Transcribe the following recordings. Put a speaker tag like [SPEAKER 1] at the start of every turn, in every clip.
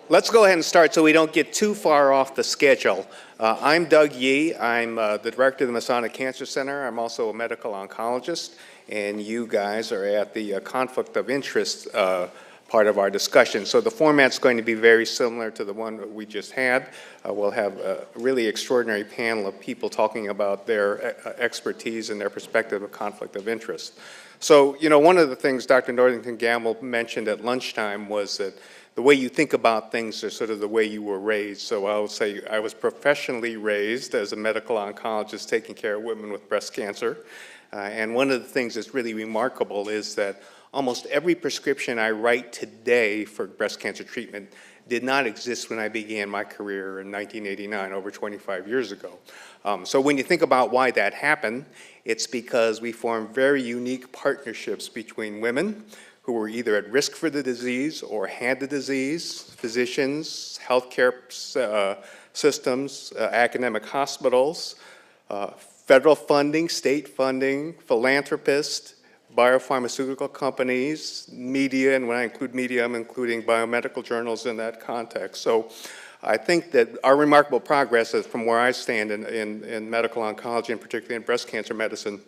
[SPEAKER 1] Let's go ahead and start so we don't get too far off the schedule. I'm Doug Yee. I'm the director of the Masonic Cancer Center. I'm also a medical oncologist, and you guys are at the conflict of interest part of our discussion. So the format's going to be very similar to the one that we just had. We'll have a really extraordinary panel of people talking about their expertise and their perspective of conflict of interest. So, you know, one of the things Dr. Northington Gamble mentioned at lunchtime was that the way you think about things is sort of the way you were raised. So I would say I was professionally raised as a medical oncologist taking care of women with breast cancer. And one of the things that's really remarkable is that almost every prescription I write today for breast cancer treatment did not exist when I began my career in 1989, over 25 years ago. So when you think about why that happened, it's because we formed very unique partnerships between women who were either at risk for the disease or had the disease, physicians, healthcare systems, academic hospitals, federal funding, state funding, philanthropists, biopharmaceutical companies, media, and when I include media, I'm including biomedical journals in that context. So I think that our remarkable progress is from where I stand in medical oncology, and particularly in breast cancer medicine,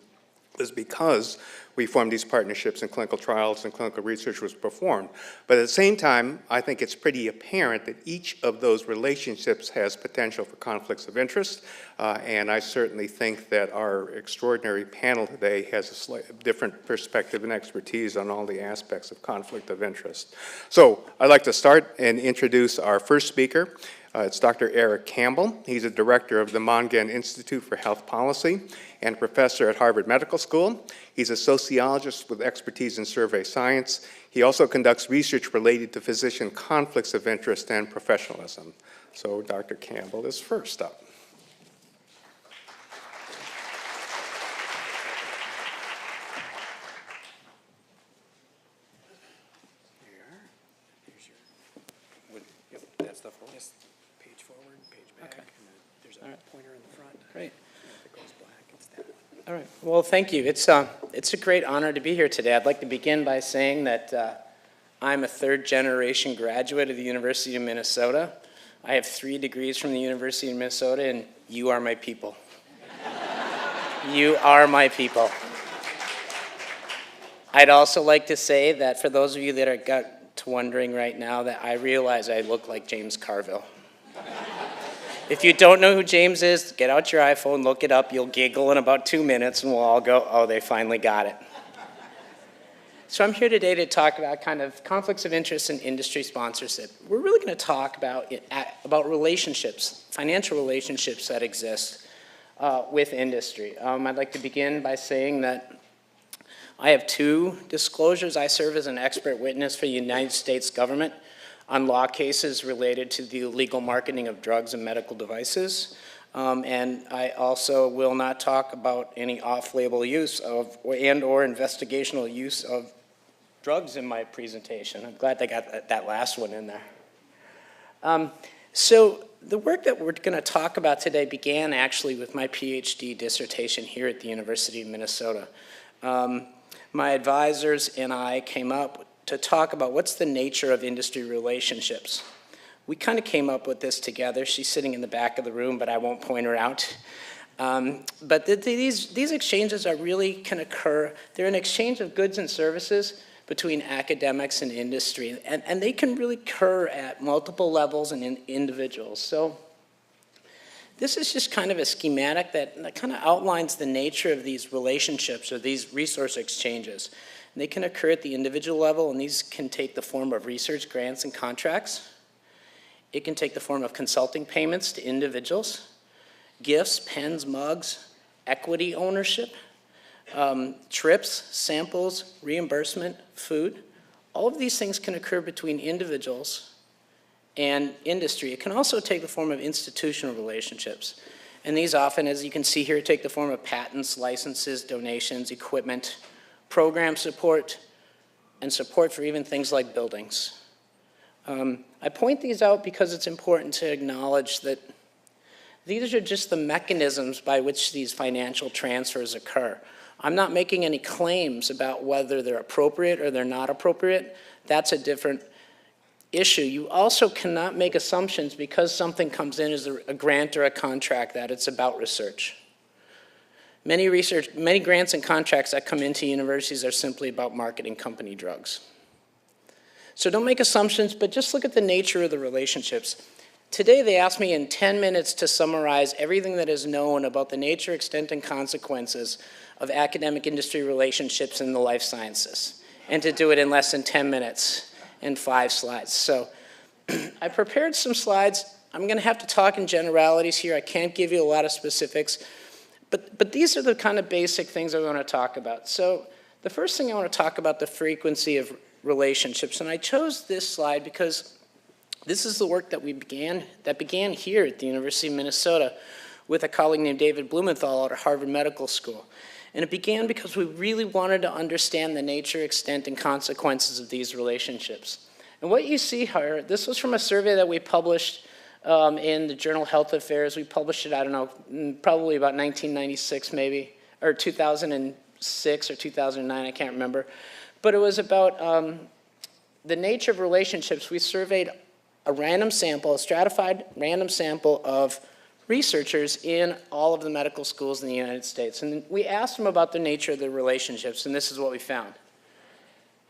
[SPEAKER 1] is because we formed these partnerships and clinical trials and clinical research was performed. But at the same time, I think it's pretty apparent that each of those relationships has potential for conflicts of interest, and I certainly think that our extraordinary panel today has a slightly different perspective and expertise on all the aspects of conflict of interest. So I'd like to start and introduce our first speaker. It's Dr. Eric Campbell. He's a director of the Mongan Institute for Health Policy and professor at Harvard Medical School. He's a sociologist with expertise in survey science. He also conducts research related to physician conflicts of interest and professionalism. So Dr. Campbell is first up.
[SPEAKER 2] All right. Well, thank you. It's a great honor to be here today. I'd like to begin by saying that I'm a third-generation graduate of the University of Minnesota. I have 3 degrees from the University of Minnesota, and you are my people. You are my people. I'd also like to say that for those of you that are wondering right now, that I realize I look like James Carville. If you don't know who James is, get out your iPhone, look it up. You'll giggle in about 2 minutes, and we'll all go, oh, they finally got it. So I'm here today to talk about kind of conflicts of interest and industry sponsorship. We're really going to talk about relationships, financial relationships that exist with industry. I'd like to begin by saying that I have 2 disclosures. I serve as an expert witness for the United States government on law cases related to the illegal marketing of drugs and medical devices. And I also will not talk about any off-label use of and/or investigational use of drugs in my presentation. I'm glad they got that last one in there. So the work that we're going to talk about today began actually with my PhD dissertation here at the University of Minnesota. My advisors and I came up to talk about what's the nature of industry relationships. We kind of came up with this together. She's sitting in the back of the room, but I won't point her out. But these exchanges are really can occur. They're an exchange of goods and services between academics and industry, and they can really occur at multiple levels and in individuals. So this is just kind of a schematic that kind of outlines the nature of these relationships or these resource exchanges. And they can occur at the individual level, and these can take the form of research grants and contracts. It can take the form of consulting payments to individuals, gifts, pens, mugs, equity ownership, trips, samples, reimbursement, food. All of these things can occur between individuals and industry. It can also take the form of institutional relationships. And these often, as you can see here, take the form of patents, licenses, donations, equipment, program support, and support for even things like buildings. I point these out because it's important to acknowledge that these are just the mechanisms by which these financial transfers occur. I'm not making any claims about whether they're appropriate or they're not appropriate. That's a different issue. You also cannot make assumptions because something comes in as a grant or a contract that it's about research. Many grants and contracts that come into universities are simply about marketing company drugs. So don't make assumptions, but just look at the nature of the relationships. Today they asked me in 10 minutes to summarize everything that is known about the nature, extent, and consequences of academic industry relationships in the life sciences, and to do it in less than 10 minutes and 5 slides. So I prepared some slides. I'm going to have to talk in generalities here. I can't give you a lot of specifics. But these are the kind of basic things I want to talk about. So the first thing I want to talk about the frequency of relationships. And I chose this slide because this is the work that began here at the University of Minnesota with a colleague named David Blumenthal at Harvard Medical School. And it began because we really wanted to understand the nature, extent, and consequences of these relationships. And what you see here, this was from a survey that we published in the journal Health Affairs. We published it, I don't know, probably about 1996 maybe, or 2006 or 2009, I can't remember. But it was about the nature of relationships. We surveyed a random sample, a stratified random sample of researchers in all of the medical schools in the United States. And we asked them about the nature of the relationships, and this is what we found.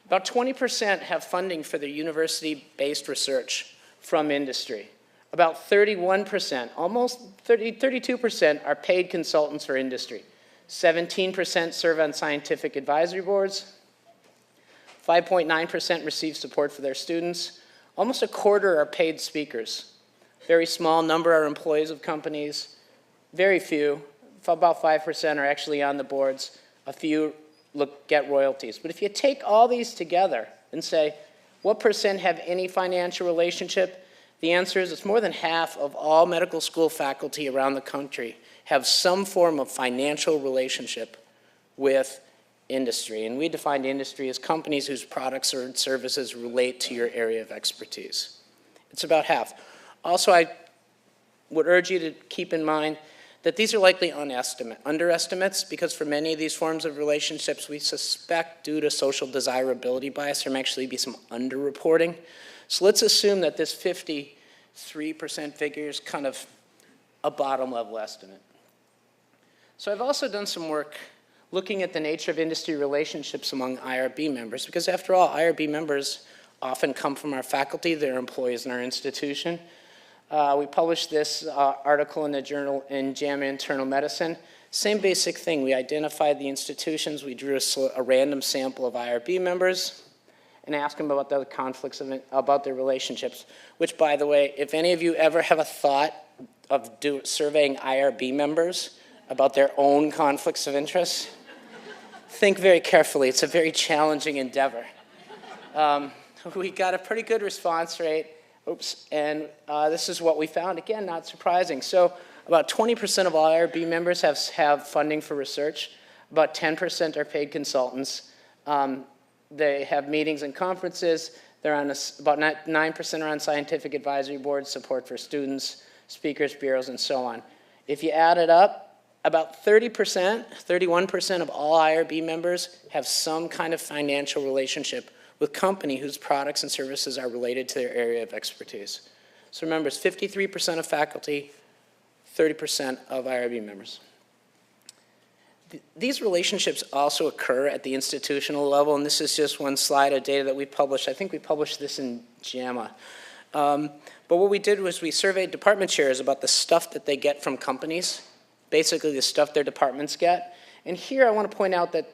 [SPEAKER 2] About 20% have funding for their university-based research from industry. About 31%, almost 32% are paid consultants for industry. 17% serve on scientific advisory boards. 5.9% receive support for their students. Almost a quarter are paid speakers. Very small number are employees of companies. Very few, about 5% are actually on the boards. A few get royalties. But if you take all these together and say, what percent have any financial relationship? The answer is it's more than half of all medical school faculty around the country have some form of financial relationship with industry. And we define industry as companies whose products or services relate to your area of expertise. It's about half. Also, I would urge you to keep in mind that these are likely underestimates because for many of these forms of relationships, we suspect due to social desirability bias, there may actually be some underreporting. So let's assume that this 53% figure is kind of a bottom level estimate. So I've also done some work looking at the nature of industry relationships among IRB members, because after all, IRB members often come from our faculty, they're employees in our institution. We published this article in the journal in JAMA Internal Medicine. Same basic thing, we identified the institutions, we drew a random sample of IRB members, and ask them about the conflicts about their relationships, which, by the way, if any of you ever have a thought of surveying IRB members about their own conflicts of interest, think very carefully. It's a very challenging endeavor. We got a pretty good response rate. And this is what we found. Again, not surprising. So about 20% of all IRB members have funding for research. About 10% are paid consultants. They have meetings and conferences. They're on about 9% are on scientific advisory boards, support for students, speakers, bureaus, and so on. If you add it up, about 30%, 31% of all IRB members have some kind of financial relationship with company whose products and services are related to their area of expertise. So remember, it's 53% of faculty, 30% of IRB members. These relationships also occur at the institutional level, and this is just one slide of data that we published. I think we published this in JAMA. But what we did was we surveyed department chairs about the stuff that they get from companies, basically the stuff their departments get. And here I want to point out that,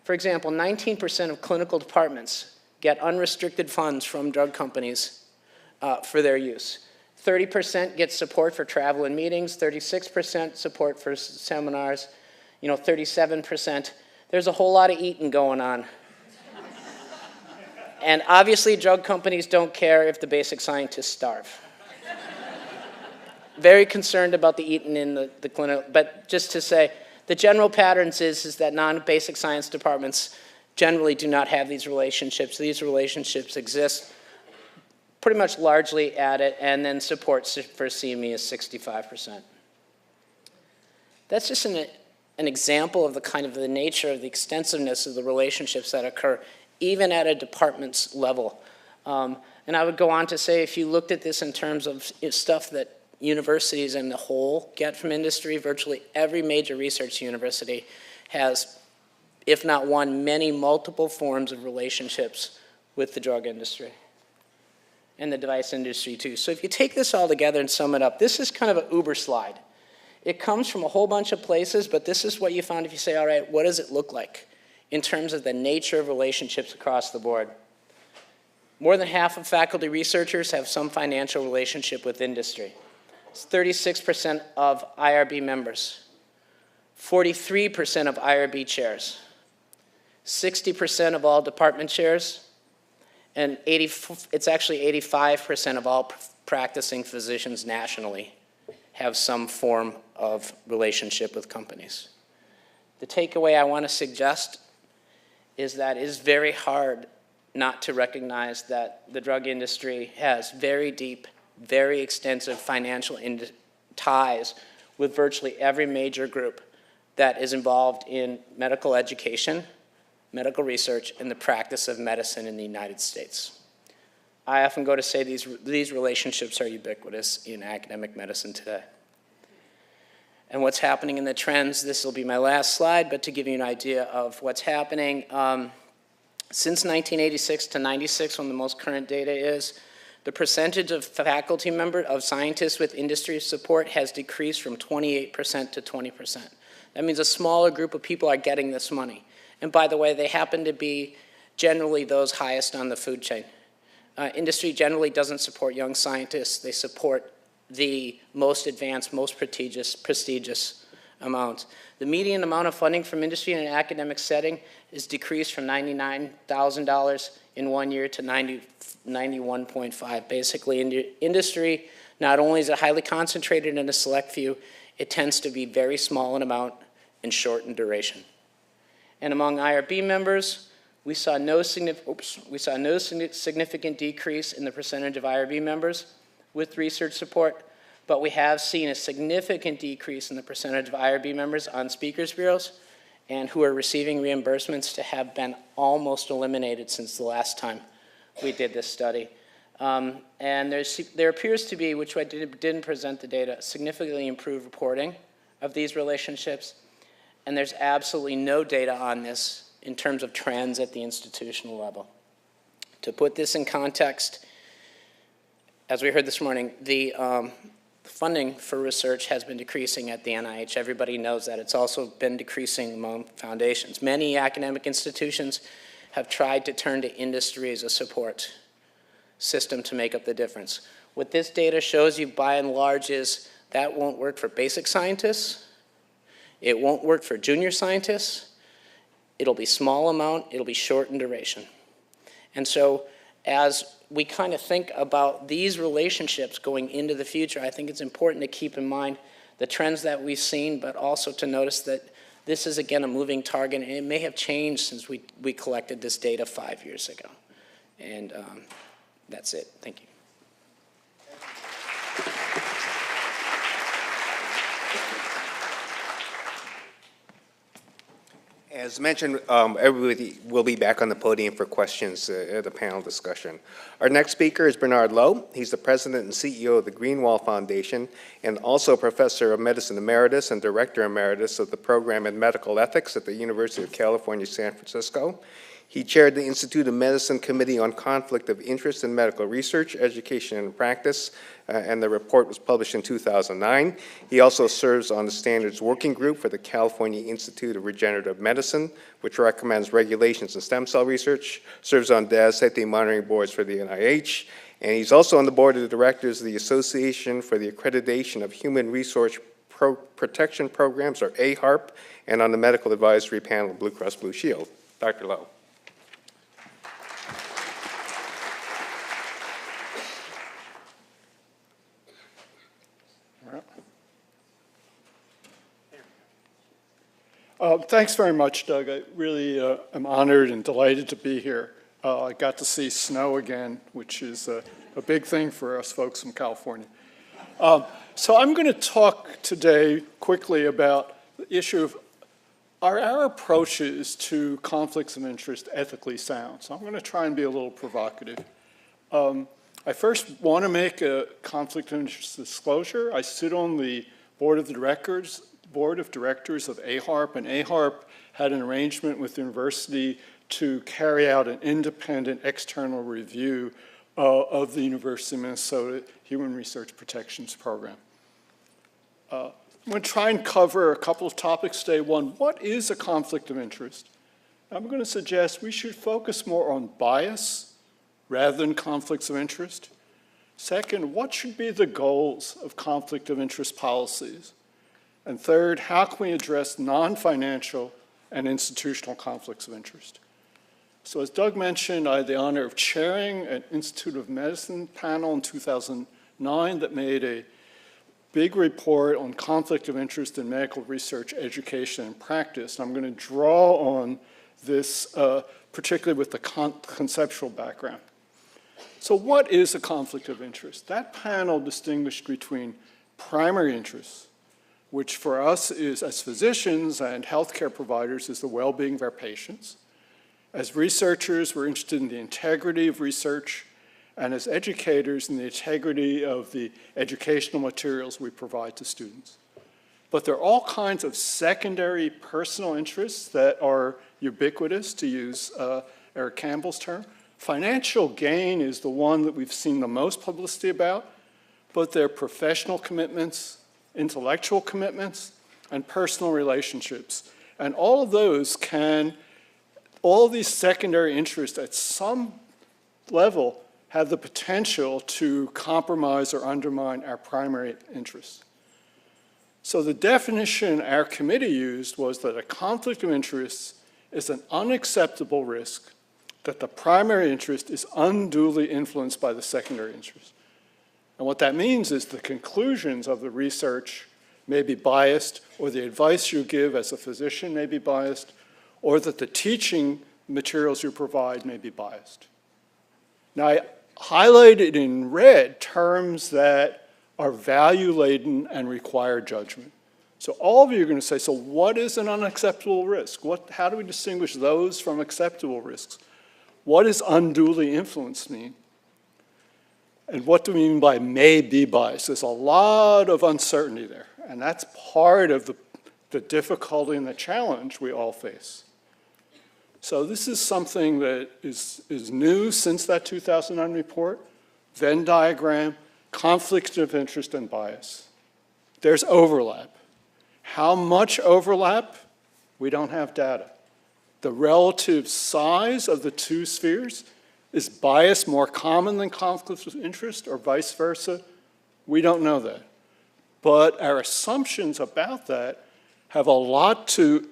[SPEAKER 2] for example, 19% of clinical departments get unrestricted funds from drug companies for their use. 30% get support for travel and meetings, 36% support for seminars, 37%. There's a whole lot of eating going on. And obviously drug companies don't care if the basic scientists starve. Very concerned about the eating in the clinic, but just to say, the general patterns is that non-basic science departments generally do not have these relationships. These relationships exist pretty much largely at it, and then support for CME is 65%. That's just an example of the nature of the extensiveness of the relationships that occur even at a department's level. And I would go on to say, if you looked at this in terms of stuff that universities in the whole get from industry, virtually every major research university has, if not one, many multiple forms of relationships with the drug industry and the device industry too. So if you take this all together and sum it up, this is kind of an Uber slide. It comes from a whole bunch of places, but this is what you found if you say, all right, what does it look like in terms of the nature of relationships across the board? More than half of faculty researchers have some financial relationship with industry. It's 36% of IRB members, 43% of IRB chairs, 60% of all department chairs, and it's actually 85% of all practicing physicians nationally have some form of relationship with companies. The takeaway I want to suggest is that it is very hard not to recognize that the drug industry has very deep, very extensive financial ties with virtually every major group that is involved in medical education, medical research, and the practice of medicine in the United States. I often go to say these relationships are ubiquitous in academic medicine today. And what's happening in the trends, this will be my last slide, but to give you an idea of what's happening, since 1986 to 96, when the most current data is, the percentage of faculty member of scientists with industry support has decreased from 28% to 20%. That means a smaller group of people are getting this money. And by the way, they happen to be generally those highest on the food chain. Industry generally doesn't support young scientists. They support the most advanced, most prestigious amount. The median amount of funding from industry in an academic setting is decreased from $99,000 in 1 year to $91.5. Basically, industry, not only is it highly concentrated in a select few, it tends to be very small in amount and short in duration. And among IRB members, we saw no significant decrease in the percentage of IRB members with research support, but we have seen a significant decrease in the percentage of IRB members on speakers bureaus and who are receiving reimbursements to have been almost eliminated since the last time we did this study. And there appears to be, which I didn't present the data, significantly improved reporting of these relationships, and there's absolutely no data on this in terms of trends at the institutional level. To put this in context, as we heard this morning, the funding for research has been decreasing at the NIH. Everybody knows that. It's also been decreasing among foundations. Many academic institutions have tried to turn to industry as a support system to make up the difference. What this data shows you by and large is that won't work for basic scientists. It won't work for junior scientists. It'll be small amount. It'll be short in duration. And so as we kind of think about these relationships going into the future, I think it's important to keep in mind the trends that we've seen, but also to notice that this is, again, a moving target, and it may have changed since we collected this data 5 years ago. And that's it. Thank you.
[SPEAKER 1] As mentioned, everybody will be back on the podium for questions at the panel discussion. Our next speaker is Bernard Lowe. He's the president and CEO of the Greenwall Foundation and also professor of medicine emeritus and director emeritus of the program in medical ethics at the University of California, San Francisco. He chaired the Institute of Medicine Committee on Conflict of Interest in Medical Research, Education, and Practice, and the report was published in 2009. He also serves on the Standards Working Group for the California Institute of Regenerative Medicine, which recommends regulations in stem cell research, serves on data safety monitoring boards for the NIH, and he's also on the board of directors of the Association for the Accreditation of Human Resource Protection Programs, or AHRP, and on the medical advisory panel of Blue Cross Blue Shield. Dr. Lowe.
[SPEAKER 3] Thanks very much, Doug. I really am honored and delighted to be here. I got to see snow again, which is a big thing for us folks from California. So I'm going to talk today quickly about the issue of are our approaches to conflicts of interest ethically sound? So I'm going to try and be a little provocative. I first want to make a conflict of interest disclosure. I sit on the board of directors of AHARP, and AHARP had an arrangement with the university to carry out an independent external review of the University of Minnesota Human Research Protections Program. I'm going to try and cover a couple of topics today. One, what is a conflict of interest? I'm going to suggest we should focus more on bias rather than conflicts of interest. Second, what should be the goals of conflict of interest policies? And third, how can we address non-financial and institutional conflicts of interest? So as Doug mentioned, I had the honor of chairing an Institute of Medicine panel in 2009 that made a big report on conflict of interest in medical research, education, and practice. I'm going to draw on this, particularly with the conceptual background. So what is a conflict of interest? That panel distinguished between primary interests, which for us is, as physicians and healthcare providers, is the well-being of our patients. As researchers, we're interested in the integrity of research, and as educators, in the integrity of the educational materials we provide to students. But there are all kinds of secondary personal interests that are ubiquitous, to use Eric Campbell's term. Financial gain is the one that we've seen the most publicity about, but there are professional commitments, intellectual commitments, and personal relationships. And all of those all these secondary interests at some level have the potential to compromise or undermine our primary interests. So the definition our committee used was that a conflict of interest is an unacceptable risk that the primary interest is unduly influenced by the secondary interest. And what that means is the conclusions of the research may be biased, or the advice you give as a physician may be biased, or that the teaching materials you provide may be biased. Now, I highlighted in red terms that are value-laden and require judgment. So all of you are going to say, so what is an unacceptable risk? How do we distinguish those from acceptable risks? What does unduly influenced mean? And what do we mean by may be biased? There's a lot of uncertainty there, and that's part of the difficulty and the challenge we all face. So this is something that is new since that 2009 report, Venn diagram, conflict of interest and bias. There's overlap. How much overlap? We don't have data. The relative size of the two spheres, is bias more common than conflict of interest or vice versa? We don't know that. But our assumptions about that have a lot to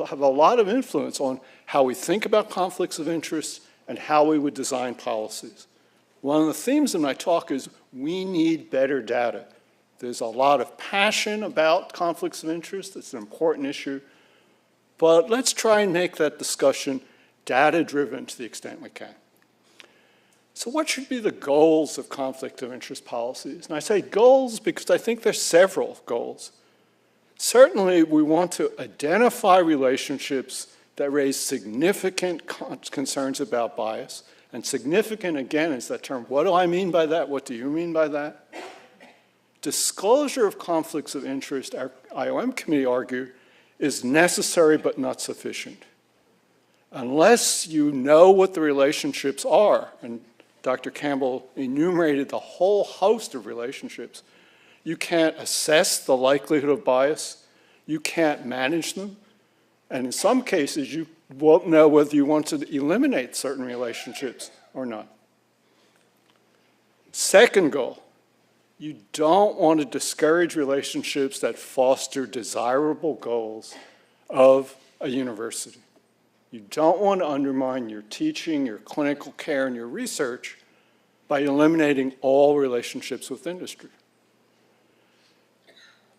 [SPEAKER 3] have a lot of influence on how we think about conflicts of interest and how we would design policies. One of the themes in my talk is we need better data. There's a lot of passion about conflicts of interest. It's an important issue. But let's try and make that discussion data-driven to the extent we can. So what should be the goals of conflict of interest policies? And I say goals because I think there's several goals. Certainly, we want to identify relationships that raise significant concerns about bias. And significant, again, is that term. What do I mean by that? What do you mean by that? Disclosure of conflicts of interest, our IOM committee argued, is necessary but not sufficient. Unless you know what the relationships are, and Dr. Campbell enumerated the whole host of relationships, you can't assess the likelihood of bias, you can't manage them, and in some cases you won't know whether you want to eliminate certain relationships or not. Second goal, you don't want to discourage relationships that foster desirable goals of a university. You don't want to undermine your teaching, your clinical care, and your research by eliminating all relationships with industry.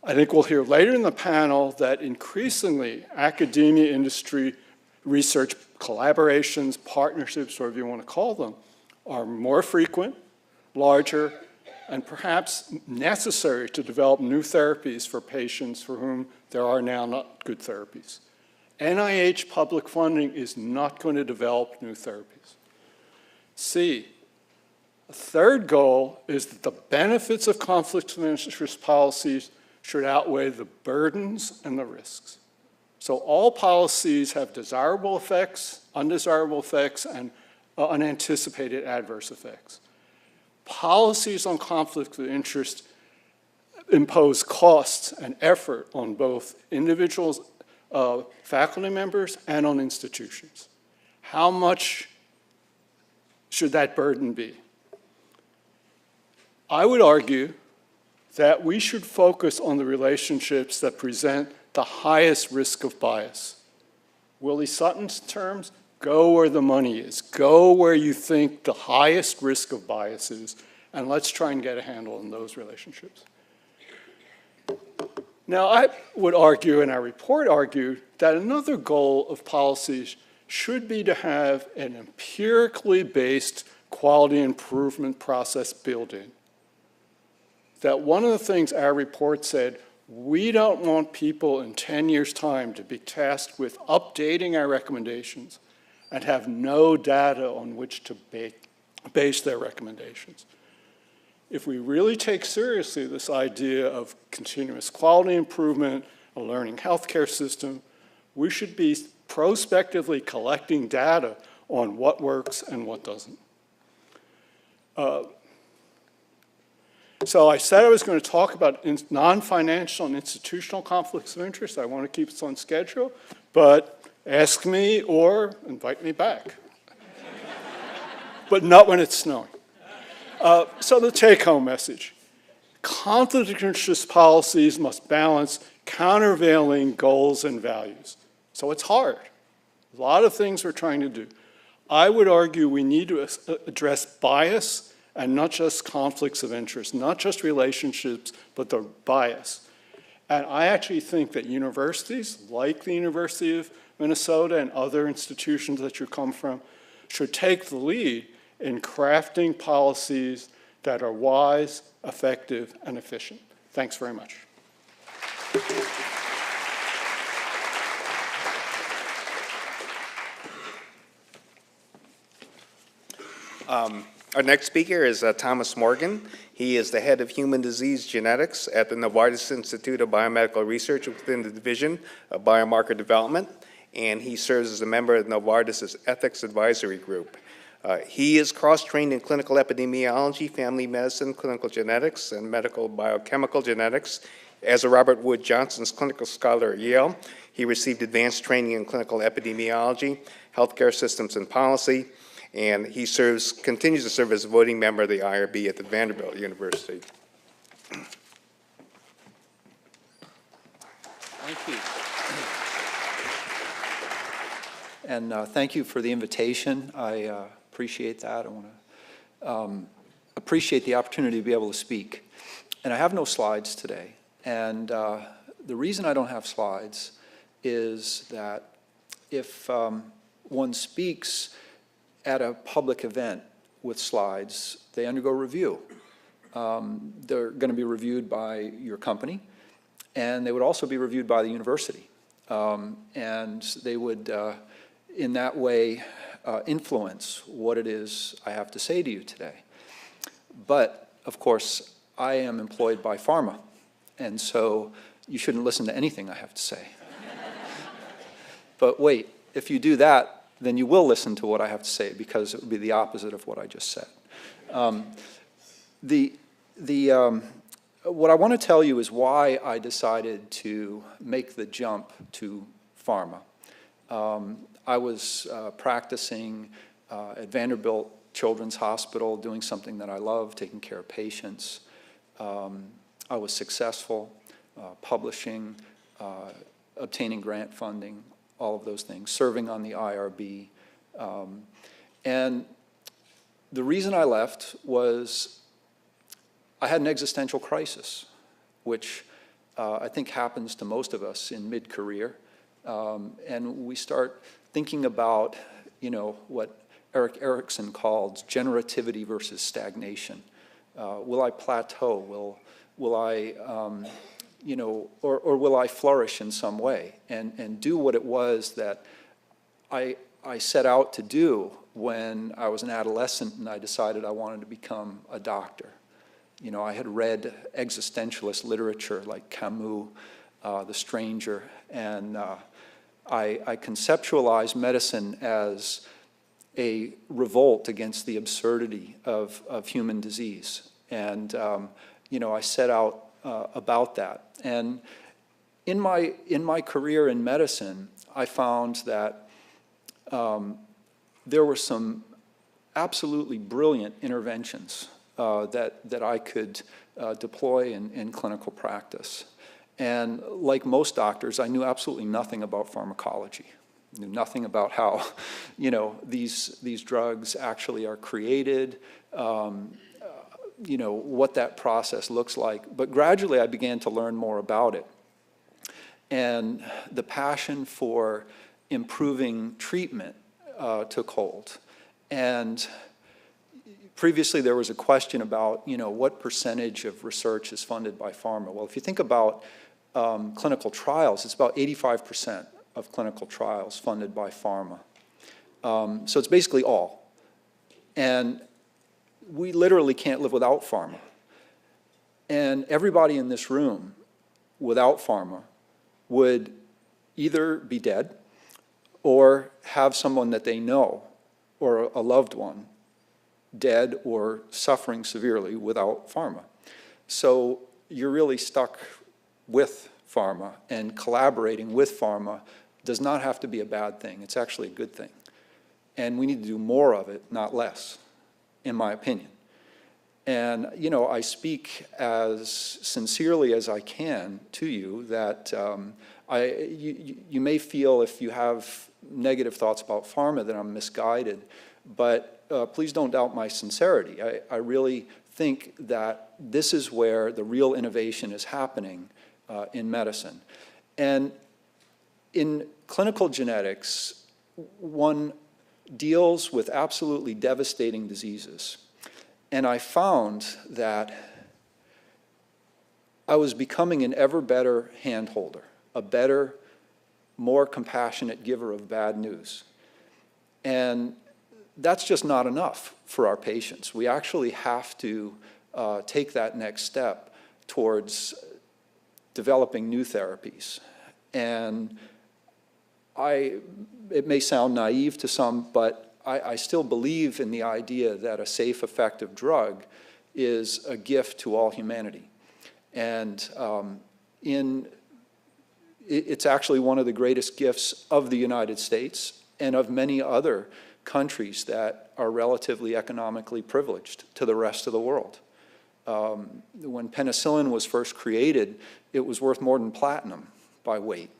[SPEAKER 3] I think we'll hear later in the panel that increasingly academia, industry, research collaborations, partnerships, whatever you want to call them, are more frequent, larger, and perhaps necessary to develop new therapies for patients for whom there are now not good therapies. NIH public funding is not going to develop new therapies. C, The third goal is that the benefits of conflicts of interest policies should outweigh the burdens and the risks. So all policies have desirable effects, undesirable effects, and unanticipated adverse effects. Policies on conflict of interest impose costs and effort on both individuals, faculty members, and on institutions. How much should that burden be? I would argue that we should focus on the relationships that present the highest risk of bias. Willie Sutton's terms, go where the money is. Go where you think the highest risk of bias is, and let's try and get a handle on those relationships. Now, I would argue, and our report argued, that another goal of policies should be to have an empirically based quality improvement process built in. That one of the things our report said, we don't want people in 10 years' time to be tasked with updating our recommendations and have no data on which to base their recommendations. If we really take seriously this idea of continuous quality improvement, a learning healthcare system, we should be prospectively collecting data on what works and what doesn't. So I said I was going to talk about non-financial and institutional conflicts of interest. I want to keep us on schedule, but ask me or invite me back. But not when it's snowing. So the take-home message. Conflict of interest policies must balance countervailing goals and values. So it's hard. A lot of things we're trying to do. I would argue we need to address bias and not just conflicts of interest, not just relationships, but the bias. And I actually think that universities, like the University of Minnesota and other institutions that you come from, should take the lead in crafting policies that are wise, effective, and efficient. Thanks very much.
[SPEAKER 1] Our next speaker is Thomas Morgan. He is the head of human disease genetics at the Novartis Institute of Biomedical Research within the Division of Biomarker Development, and he serves as a member of Novartis' Ethics Advisory Group. He is cross-trained in clinical epidemiology, family medicine, clinical genetics, and medical biochemical genetics. As a Robert Wood Johnson's clinical scholar at Yale, he received advanced training in clinical epidemiology, healthcare systems and policy, and he continues to serve as a voting member of the IRB at the Vanderbilt University.
[SPEAKER 4] Thank you. And thank you for the invitation. I appreciate that. I want to appreciate the opportunity to be able to speak. And I have no slides today. And the reason I don't have slides is that if one speaks at a public event with slides, they undergo review. They're going to be reviewed by your company, and they would also be reviewed by the university. And they would, in that way, influence what it is I have to say to you today. But, of course, I am employed by pharma, and so you shouldn't listen to anything I have to say. But wait, if you do that, then you will listen to what I have to say, because it would be the opposite of what I just said. What I want to tell you is why I decided to make the jump to pharma. I was practicing at Vanderbilt Children's Hospital, doing something that I love, taking care of patients. I was successful, publishing, obtaining grant funding, all of those things, serving on the IRB. And the reason I left was I had an existential crisis, which I think happens to most of us in mid-career. And we start thinking about, what Erik Erikson called generativity versus stagnation. Will I plateau? Will I, or will I flourish in some way and do what it was that I set out to do when I was an adolescent and I decided I wanted to become a doctor. You know, I had read existentialist literature like Camus, The Stranger, and I conceptualized medicine as a revolt against the absurdity of human disease. And, you know, I set out about that. And in my career in medicine, I found that there were some absolutely brilliant interventions that I could deploy in clinical practice. And like most doctors, I knew absolutely nothing about pharmacology. Knew nothing about how, you know, these drugs actually are created, you know, what that process looks like. But gradually I began to learn more about it. And the passion for improving treatment took hold. And previously there was a question about, you know, what percentage of research is funded by pharma? Well, if you think about clinical trials, it's about 85% of clinical trials funded by pharma. So it's basically all. And we literally can't live without pharma. And everybody in this room without pharma would either be dead or have someone that they know or a loved one dead or suffering severely without pharma. So you're really stuck with pharma, and collaborating with pharma does not have to be a bad thing. It's actually a good thing. And we need to do more of it, not less, in my opinion. And, you know, I speak as sincerely as I can to you that you may feel, if you have negative thoughts about pharma, that I'm misguided, but please don't doubt my sincerity. I really think that this is where the real innovation is happening in medicine. And in clinical genetics, one deals with absolutely devastating diseases. And I found that I was becoming an ever better handholder, a better, more compassionate giver of bad news. And that's just not enough for our patients. We actually have to take that next step towards developing new therapies. And it may sound naive to some, but I still believe in the idea that a safe, effective drug is a gift to all humanity. And it's actually one of the greatest gifts of the United States and of many other countries that are relatively economically privileged to the rest of the world. When penicillin was first created, it was worth more than platinum by weight.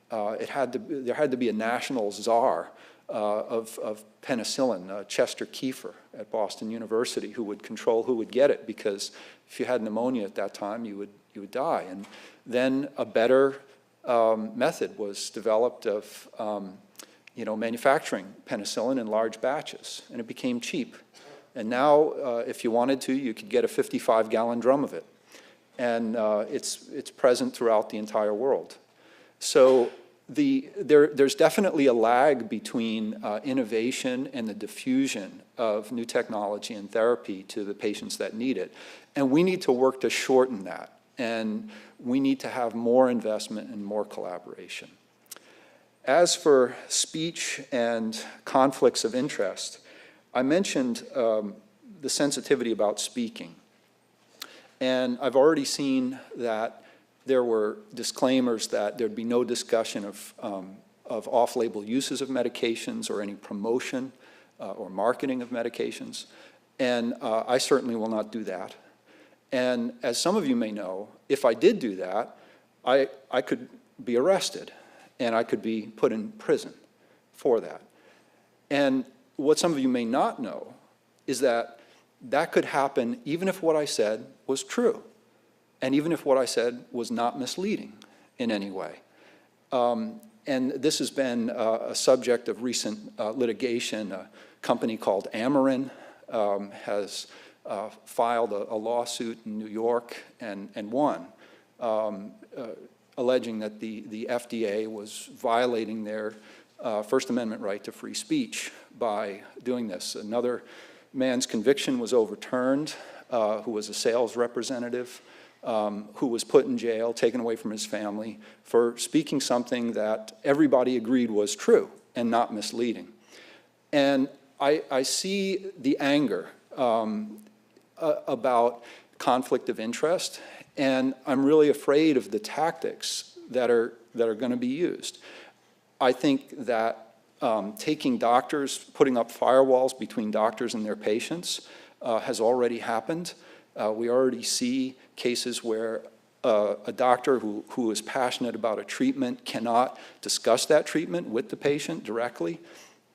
[SPEAKER 4] There had to be a national czar of penicillin, Chester Kiefer at Boston University, who would control who would get it, because if you had pneumonia at that time, you would die. And then a better method was developed of manufacturing penicillin in large batches, and it became cheap. And now, if you wanted to, you could get a 55-gallon drum of it. And it's present throughout the entire world. So there's definitely a lag between innovation and the diffusion of new technology and therapy to the patients that need it. And we need to work to shorten that. And we need to have more investment and more collaboration. As for speech and conflicts of interest, I mentioned the sensitivity about speaking. And I've already seen that there were disclaimers that there'd be no discussion of off-label uses of medications or any promotion or marketing of medications. And I certainly will not do that. And as some of you may know, if I did do that, I could be arrested and I could be put in prison for that. And what some of you may not know is that that could happen even if what I said was true, and even if what I said was not misleading in any way. And this has been a subject of recent litigation. A company called Amarin has filed a lawsuit in New York and won, alleging that the FDA was violating their First Amendment right to free speech by doing this. Another man's conviction was overturned, who was a sales representative, who was put in jail, taken away from his family, for speaking something that everybody agreed was true and not misleading. And I see the anger about conflict of interest, and I'm really afraid of the tactics that are going to be used. I think that taking doctors, putting up firewalls between doctors and their patients has already happened. We already see cases where a doctor who is passionate about a treatment cannot discuss that treatment with the patient directly.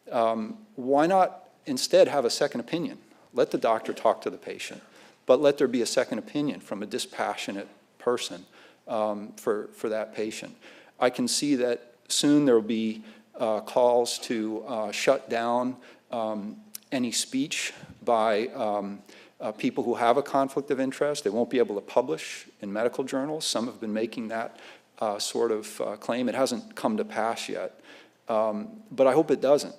[SPEAKER 4] Why not instead have a second opinion? Let the doctor talk to the patient, but let there be a second opinion from a dispassionate person for that patient. I can see that soon there will be calls to shut down any speech by people who have a conflict of interest. They won't be able to publish in medical journals. Some have been making that sort of claim. It hasn't come to pass yet, but I hope it doesn't.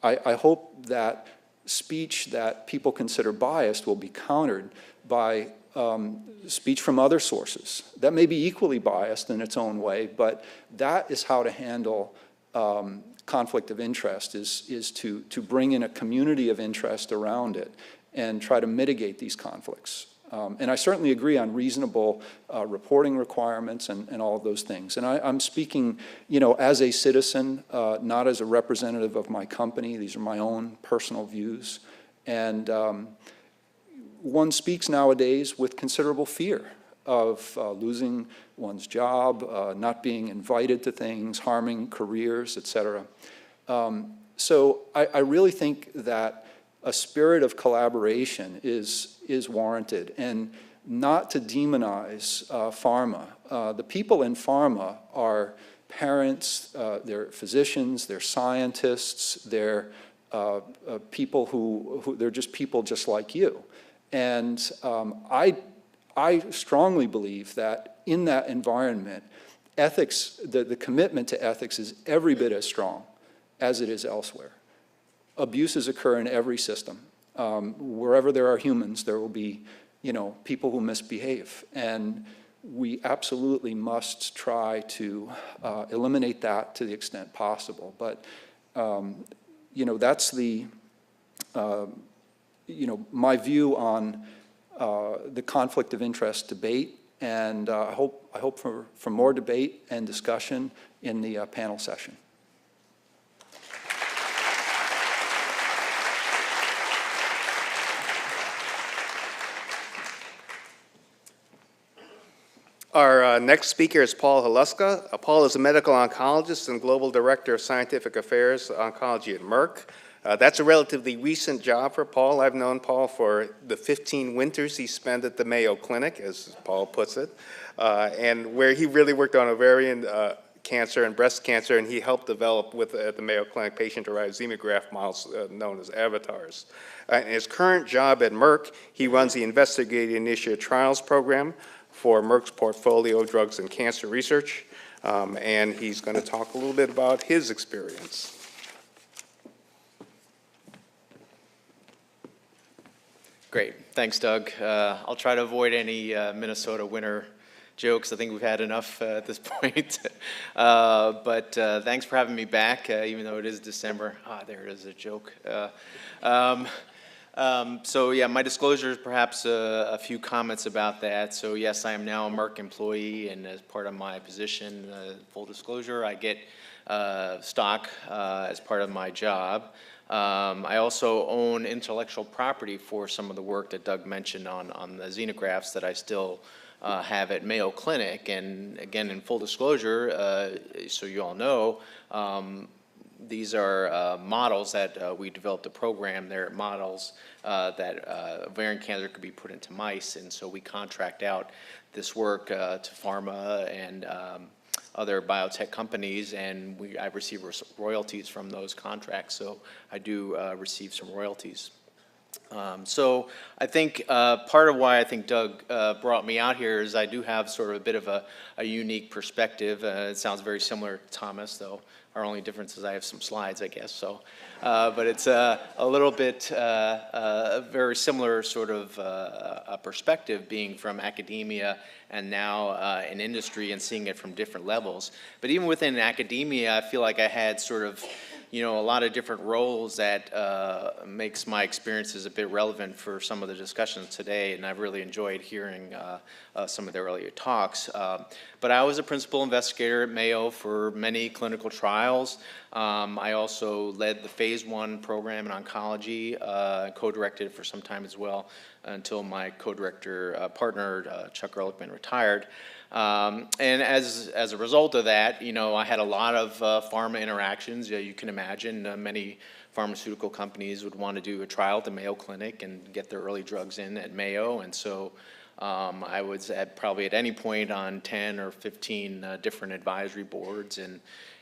[SPEAKER 4] I hope that speech that people consider biased will be countered by speech from other sources that may be equally biased in its own way, but that is how to handle conflict of interest, is to bring in a community of interest around it and try to mitigate these conflicts. And I certainly agree on reasonable reporting requirements and all of those things. And I'm speaking, as a citizen, not as a representative of my company. These are my own personal views. And one speaks nowadays with considerable fear of losing one's job, not being invited to things, harming careers, et cetera. So I really think that a spirit of collaboration is warranted, and not to demonize pharma. The people in pharma are parents, they're physicians, they're scientists, they're people who they're just people just like you. And I strongly believe that in that environment, ethics, the commitment to ethics is every bit as strong as it is elsewhere. Abuses occur in every system. Wherever there are humans, there will be, people who misbehave. And we absolutely must try to eliminate that to the extent possible. But, that's the, my view on the conflict of interest debate. And I hope for more debate and discussion in the panel session.
[SPEAKER 1] Our next speaker is Paul Haluska. Paul is a medical oncologist and global director of scientific affairs oncology at Merck. That's a relatively recent job for Paul. I've known Paul for the 15 winters he spent at the Mayo Clinic, as Paul puts it, and where he really worked on ovarian cancer and breast cancer, and he helped develop at the Mayo Clinic patient-derived xenograft models known as avatars. In his current job at Merck, he runs the Investigator-Initiated Trials program for Merck's portfolio of drugs and cancer research, and he's going to talk a little bit about his experience.
[SPEAKER 5] Great, thanks, Doug. I'll try to avoid any Minnesota winter jokes. I think we've had enough at this point. But thanks for having me back, even though it is December. There it is, a joke. So yeah, my disclosure is perhaps a few comments about that. So yes, I am now a Merck employee, and as part of my position, full disclosure, I get stock as part of my job. I also own intellectual property for some of the work that Doug mentioned on the xenografts that I still have at Mayo Clinic. And again, in full disclosure, so you all know, these are models that we developed a program. They're models that ovarian cancer could be put into mice, and so we contract out this work to pharma and other biotech companies, and I receive royalties from those contracts, so I do receive some royalties. So I think part of why I think Doug brought me out here is I do have sort of a bit of a unique perspective. It sounds very similar to Thomas, though our only difference is I have some slides, I guess. So, but it's a little bit a very similar sort of a perspective, being from academia and now in industry and seeing it from different levels. But even within academia, I feel like I had sort of, you know, a lot of different roles that makes my experiences a bit relevant for some of the discussions today, and I've really enjoyed hearing some of the earlier talks. But I was a principal investigator at Mayo for many clinical trials. I also led the phase 1 program in oncology, co-directed it for some time as well, until my co-director partner, Chuck Ehrlichman, retired. And as a result of that, you know, I had a lot of pharma interactions. You can imagine many pharmaceutical companies would want to do a trial at the Mayo Clinic and get their early drugs in at Mayo. And so I was probably at any point on 10 or 15 different advisory boards.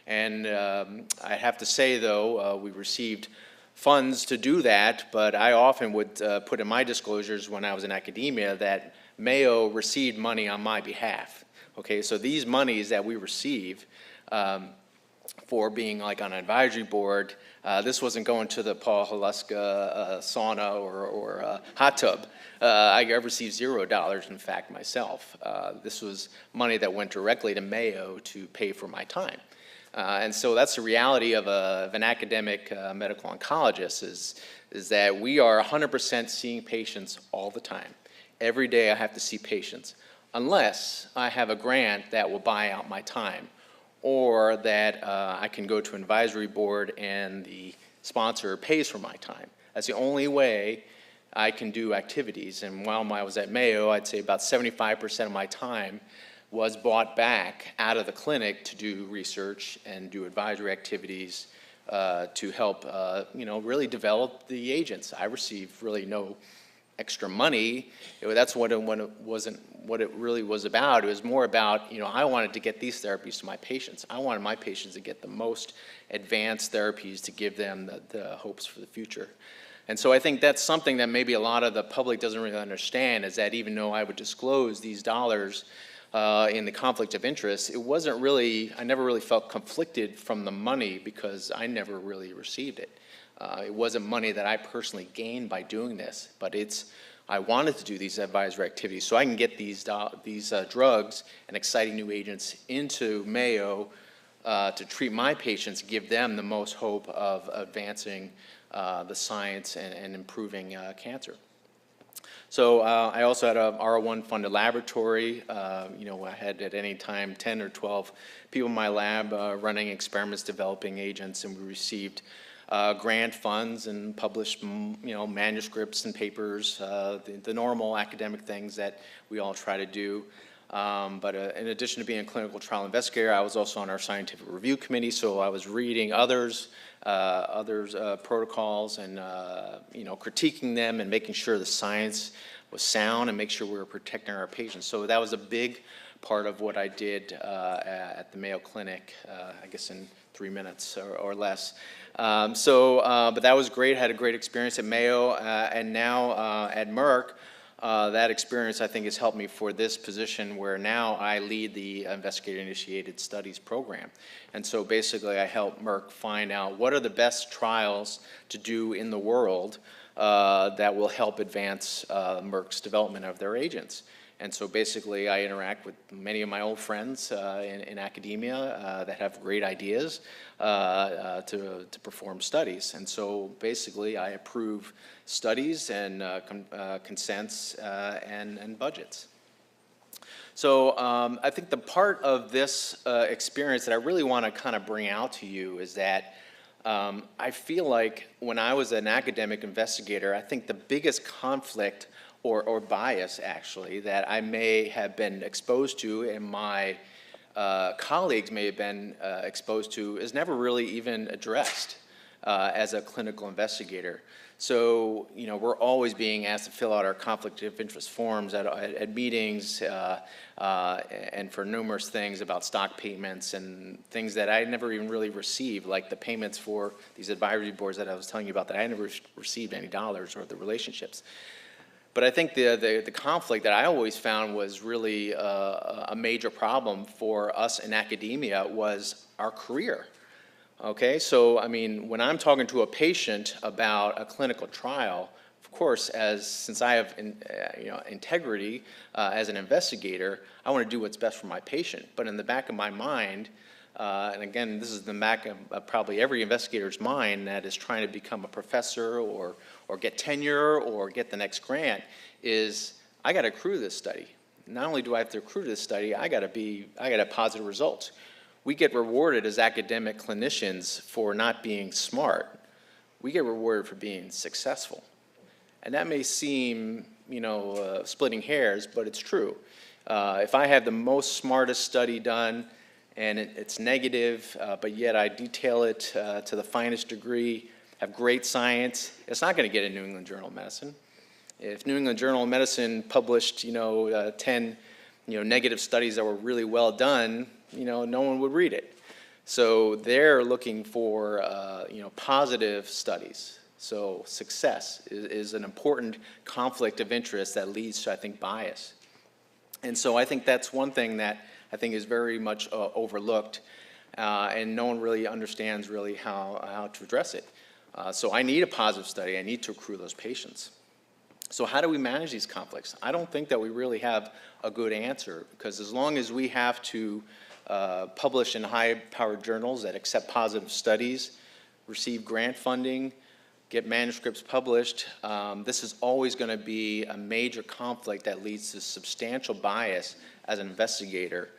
[SPEAKER 5] And I have to say, though, we received funds to do that, but I often would put in my disclosures when I was in academia that Mayo received money on my behalf. Okay, so these monies that we receive for being like on an advisory board, this wasn't going to the Paul Haluska sauna or hot tub. I received $0, in fact, myself. This was money that went directly to Mayo to pay for my time. And so that's the reality of an academic medical oncologist is that we are 100% seeing patients all the time. Every day I have to see patients, unless I have a grant that will buy out my time, or that I can go to an advisory board and the sponsor pays for my time. That's the only way I can do activities. And while I was at Mayo, I'd say about 75% of my time was bought back out of the clinic to do research and do advisory activities to help, you know, really develop the agents. I received really no extra money. That's what it really was about. It was more about, you know, I wanted to get these therapies to my patients. I wanted my patients to get the most advanced therapies to give them the hopes for the future. And so I think that's something that maybe a lot of the public doesn't really understand, is that even though I would disclose these dollars in the conflict of interest, it wasn't really, I never really felt conflicted from the money because I never really received it. It wasn't money that I personally gained by doing this, but I wanted to do these advisory activities so I can get these drugs and exciting new agents into Mayo to treat my patients, give them the most hope of advancing the science and improving cancer. So I also had a R01 funded laboratory. You know, I had at any time 10 or 12 people in my lab running experiments, developing agents, and we received grant funds and published, you know, manuscripts and papers, the normal academic things that we all try to do. But in addition to being a clinical trial investigator, I was also on our scientific review committee, so I was reading others' protocols and, you know, critiquing them and making sure the science was sound and make sure we were protecting our patients. So that was a big part of what I did at the Mayo Clinic, I guess in 3 minutes or less. But that was great. Had a great experience at Mayo, and now at Merck. That experience, I think, has helped me for this position where now I lead the investigator-initiated studies program. And so basically I help Merck find out what are the best trials to do in the world that will help advance Merck's development of their agents. And so basically I interact with many of my old friends in academia that have great ideas to perform studies. And so basically I approve studies and consents and budgets. So I think the part of this experience that I really want to kind of bring out to you is that I feel like when I was an academic investigator, I think the biggest conflict or bias, actually, that I may have been exposed to and my colleagues may have been exposed to is never really even addressed as a clinical investigator. So, you know, we're always being asked to fill out our conflict of interest forms at meetings and for numerous things about stock payments and things that I never even really received, like the payments for these advisory boards that I was telling you about that I never received any dollars, or the relationships. But I think the conflict that I always found was really a major problem for us in academia was our career. Okay, so I mean, when I'm talking to a patient about a clinical trial, of course, since I have integrity as an investigator, I want to do what's best for my patient. But in the back of my mind, and again, this is the back of probably every investigator's mind that is trying to become a professor or get tenure or get the next grant, is I got to accrue this study. Not only do I have to accrue this study, I got to have positive results. We get rewarded as academic clinicians for not being smart. We get rewarded for being successful. And that may seem, splitting hairs, but it's true. If I have the most smartest study done and it's negative, but yet I detail it to the finest degree, have great science, it's not going to get in New England Journal of Medicine. If New England Journal of Medicine published, 10, negative studies that were really well done, no one would read it. So they're looking for, positive studies. So success is an important conflict of interest that leads to, I think, bias. And so I think that's one thing that I think is very much overlooked, and no one really understands really how to address it. So I need a positive study. I need to accrue those patients. So how do we manage these conflicts? I don't think that we really have a good answer, because as long as we have to publish in high-powered journals that accept positive studies, receive grant funding, get manuscripts published, this is always going to be a major conflict that leads to substantial bias as an investigator,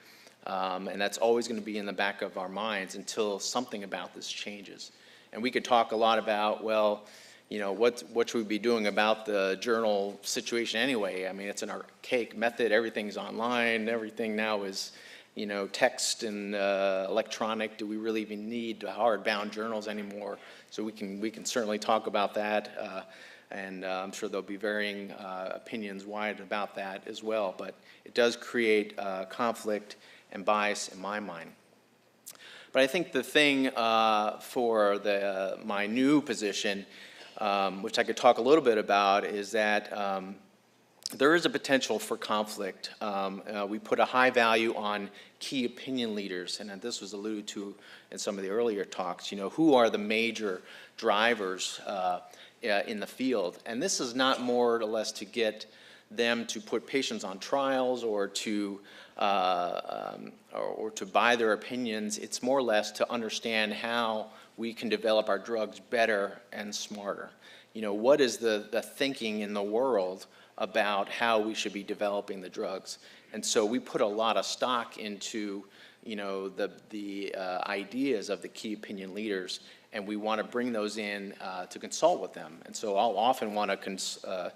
[SPEAKER 5] and that's always going to be in the back of our minds until something about this changes. And we could talk a lot about, well, what should we be doing about the journal situation anyway? I mean, it's an archaic method. Everything's online. Everything now is, text and electronic. Do we really even need hardbound journals anymore? So we can certainly talk about that, and I'm sure there'll be varying opinions wide about that as well. But it does create conflict and bias in my mind. But I think the thing for my new position, which I could talk a little bit about, is that there is a potential for conflict. We put a high value on key opinion leaders, and this was alluded to in some of the earlier talks. Who are the major drivers in the field? And this is not more or less to get them to put patients on trials or to buy their opinions. It's more or less to understand how we can develop our drugs better and smarter. What is the thinking in the world about how we should be developing the drugs? And so we put a lot of stock into, the ideas of the key opinion leaders, and we want to bring those in to consult with them. And so I'll often want to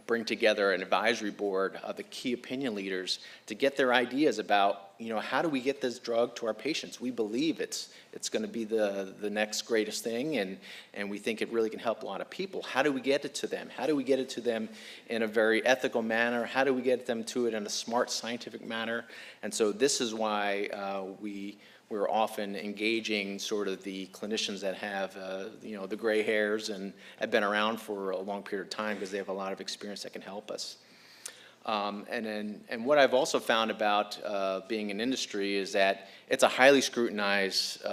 [SPEAKER 5] bring together an advisory board of the key opinion leaders to get their ideas about, how do we get this drug to our patients? We believe it's going to be the next greatest thing, and we think it really can help a lot of people. How do we get it to them? How do we get it to them in a very ethical manner? How do we get them to it in a smart scientific manner? And so this is why we're often engaging sort of the clinicians that have, the gray hairs and have been around for a long period of time, because they have a lot of experience that can help us. And what I've also found about being in industry is that it's a highly scrutinized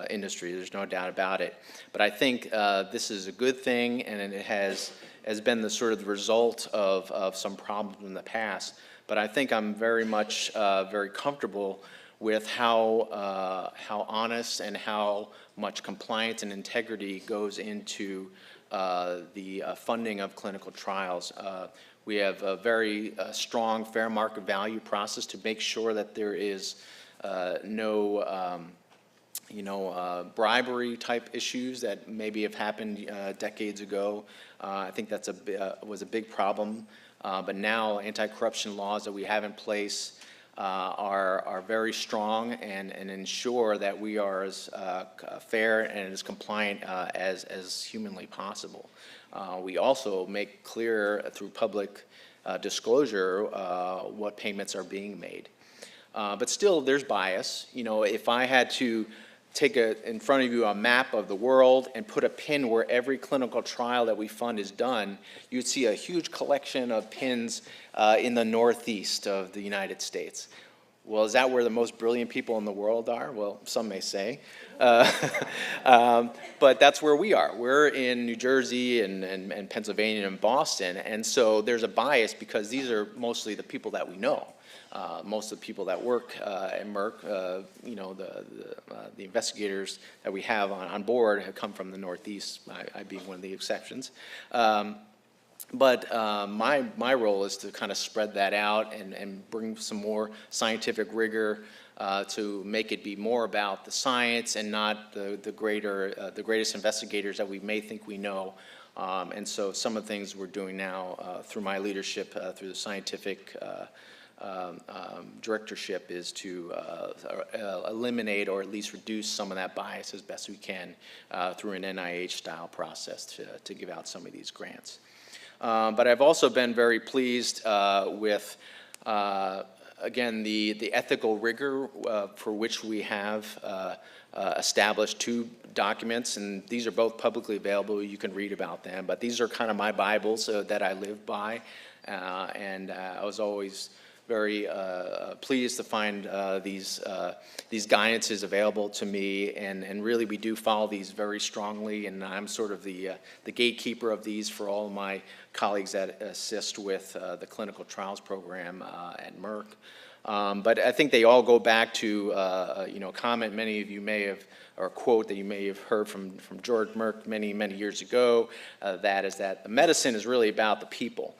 [SPEAKER 5] industry. There's no doubt about it. But I think this is a good thing, and it has been the sort of the result of some problems in the past. But I think I'm very much very comfortable with how honest and how much compliance and integrity goes into the funding of clinical trials. We have a very strong fair market value process to make sure that there is no bribery type issues that maybe have happened decades ago. I think that's was a big problem. But now anti-corruption laws that we have in place are very strong and ensure that we are as fair and as compliant as humanly possible. We also make clear through public disclosure what payments are being made. But still, there's bias. You know, if I had to take in front of you a map of the world and put a pin where every clinical trial that we fund is done, you'd see a huge collection of pins in the northeast of the United States. Well, is that where the most brilliant people in the world are? Well, some may say. But that's where we are. We're in New Jersey and Pennsylvania and Boston, and so there's a bias because these are mostly the people that we know. Most of the people that work at Merck, you know, the investigators that we have on board have come from the Northeast, I being one of the exceptions. But my role is to kind of spread that out and bring some more scientific rigor to make it be more about the science and not the greatest investigators that we may think we know. And so some of the things we're doing now through my leadership, through the scientific directorship, is to eliminate or at least reduce some of that bias as best we can through an NIH-style process to give out some of these grants. But I've also been very pleased with, again, the ethical rigor for which we have established 2 documents, and these are both publicly available. You can read about them, but these are kind of my Bibles that I live by, and I was always very pleased to find these guidances available to me, and really we do follow these very strongly, and I'm sort of the gatekeeper of these for all of my colleagues that assist with the clinical trials program at Merck. But I think they all go back to you know, a comment many of you may have, or a quote that you may have heard from George Merck many years ago, that is that medicine is really about the people.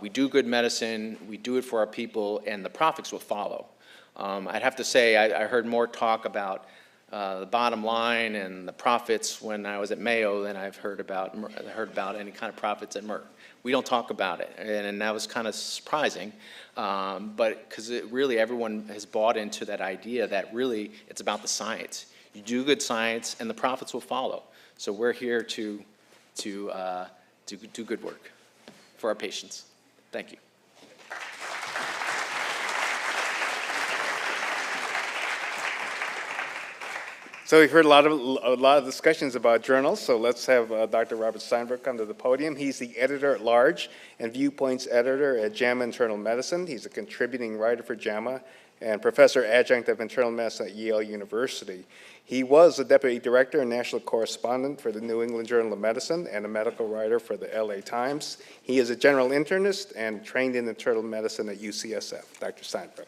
[SPEAKER 5] We do good medicine, we do it for our people, and the profits will follow. I'd have to say I heard more talk about the bottom line and the profits when I was at Mayo than I've heard about any kind of profits at Merck. We don't talk about it, and that was kind of surprising, but because really everyone has bought into that idea that really it's about the science. You do good science, and the profits will follow. So we're here to do good work for our patients. Thank you.
[SPEAKER 1] So we've heard a lot of discussions about journals, so let's have Dr. Robert Steinberg come to the podium. He's the editor-at-large and Viewpoints editor at JAMA Internal Medicine. He's a contributing writer for JAMA and professor adjunct of internal medicine at Yale University. He was the deputy director and national correspondent for the New England Journal of Medicine and a medical writer for the LA Times. He is a general internist and trained in internal medicine at UCSF. Dr. Steinbrook.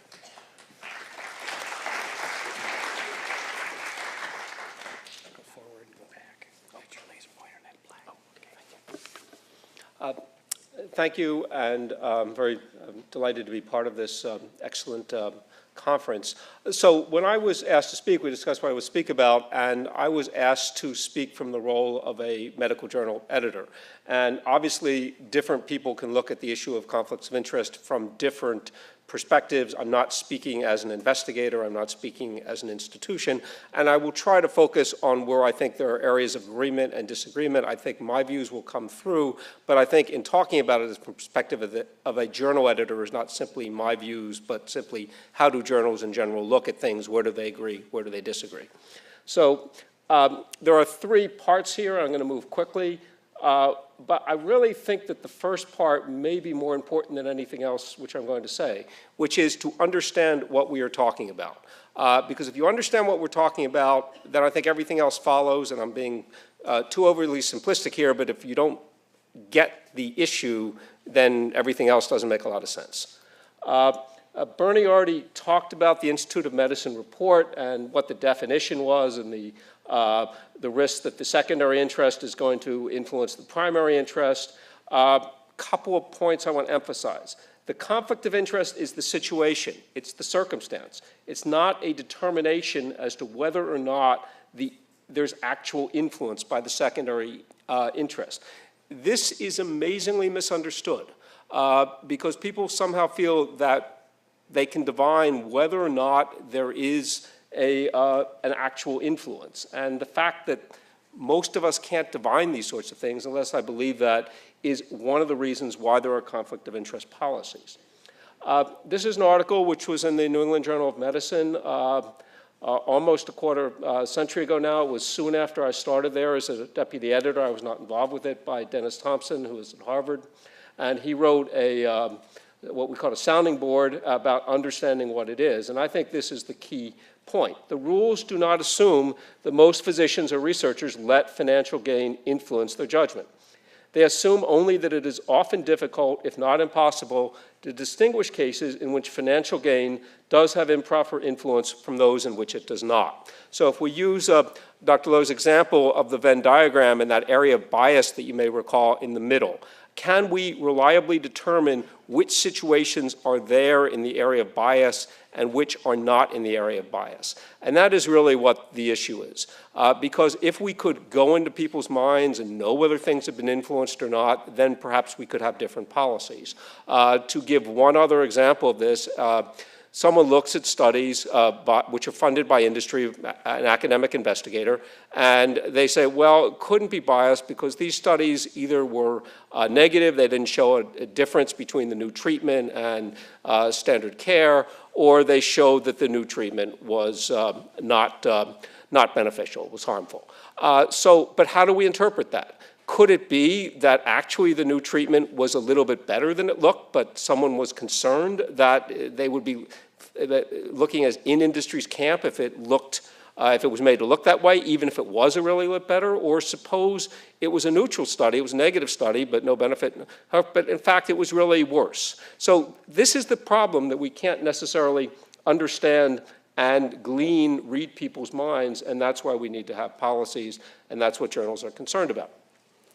[SPEAKER 6] Go forward and go back. Get your laser pointer and that black. Thank you, and I'm very delighted to be part of this excellent conference. So when I was asked to speak, we discussed what I would speak about, and I was asked to speak from the role of a medical journal editor. And obviously, different people can look at the issue of conflicts of interest from different perspectives. I'm not speaking as an investigator, I'm not speaking as an institution, and I will try to focus on where I think there are areas of agreement and disagreement. I think my views will come through, but I think in talking about it as from the perspective of a journal editor is not simply my views, but simply how do journals in general look at things, where do they agree, where do they disagree. So there are 3 parts here. I'm going to move quickly. But I really think that the first part may be more important than anything else which I'm going to say, which is to understand what we are talking about. Because if you understand what we're talking about, then I think everything else follows, and I'm being too overly simplistic here, but if you don't get the issue, then everything else doesn't make a lot of sense. Bernie already talked about the Institute of Medicine report and what the definition was and the risk that the secondary interest is going to influence the primary interest. Couple of points I want to emphasize. The conflict of interest is the situation. It's the circumstance. It's not a determination as to whether or not there's actual influence by the secondary interest. This is amazingly misunderstood because people somehow feel that they can divine whether or not there is an actual influence. And the fact that most of us can't divine these sorts of things, unless I believe that, is one of the reasons why there are conflict of interest policies. This is an article which was in the New England Journal of Medicine almost a quarter century ago now. It was soon after I started there as a deputy editor. I was not involved with it, by Dennis Thompson, who was at Harvard. And he wrote what we call a sounding board about understanding what it is. And I think this is the key point. The rules do not assume that most physicians or researchers let financial gain influence their judgment. They assume only that it is often difficult, if not impossible, to distinguish cases in which financial gain does have improper influence from those in which it does not. So if we use Dr. Lowe's example of the Venn diagram and that area of bias that you may recall in the middle, can we reliably determine which situations are there in the area of bias and which are not in the area of bias? And that is really what the issue is. Because if we could go into people's minds and know whether things have been influenced or not, then perhaps we could have different policies. To give one other example of this, someone looks at studies which are funded by industry, an academic investigator, and they say, well, it couldn't be biased because these studies either were negative, they didn't show a difference between the new treatment and standard care, or they showed that the new treatment was not beneficial, was harmful. But how do we interpret that? Could it be that actually the new treatment was a little bit better than it looked, but someone was concerned that they would be looking as in industry's camp if it was made to look that way, even if it was a really look better? Or suppose it was a neutral study, it was a negative study, but no benefit, but in fact it was really worse. So this is the problem, that we can't necessarily understand and read people's minds, and that's why we need to have policies, and that's what journals are concerned about.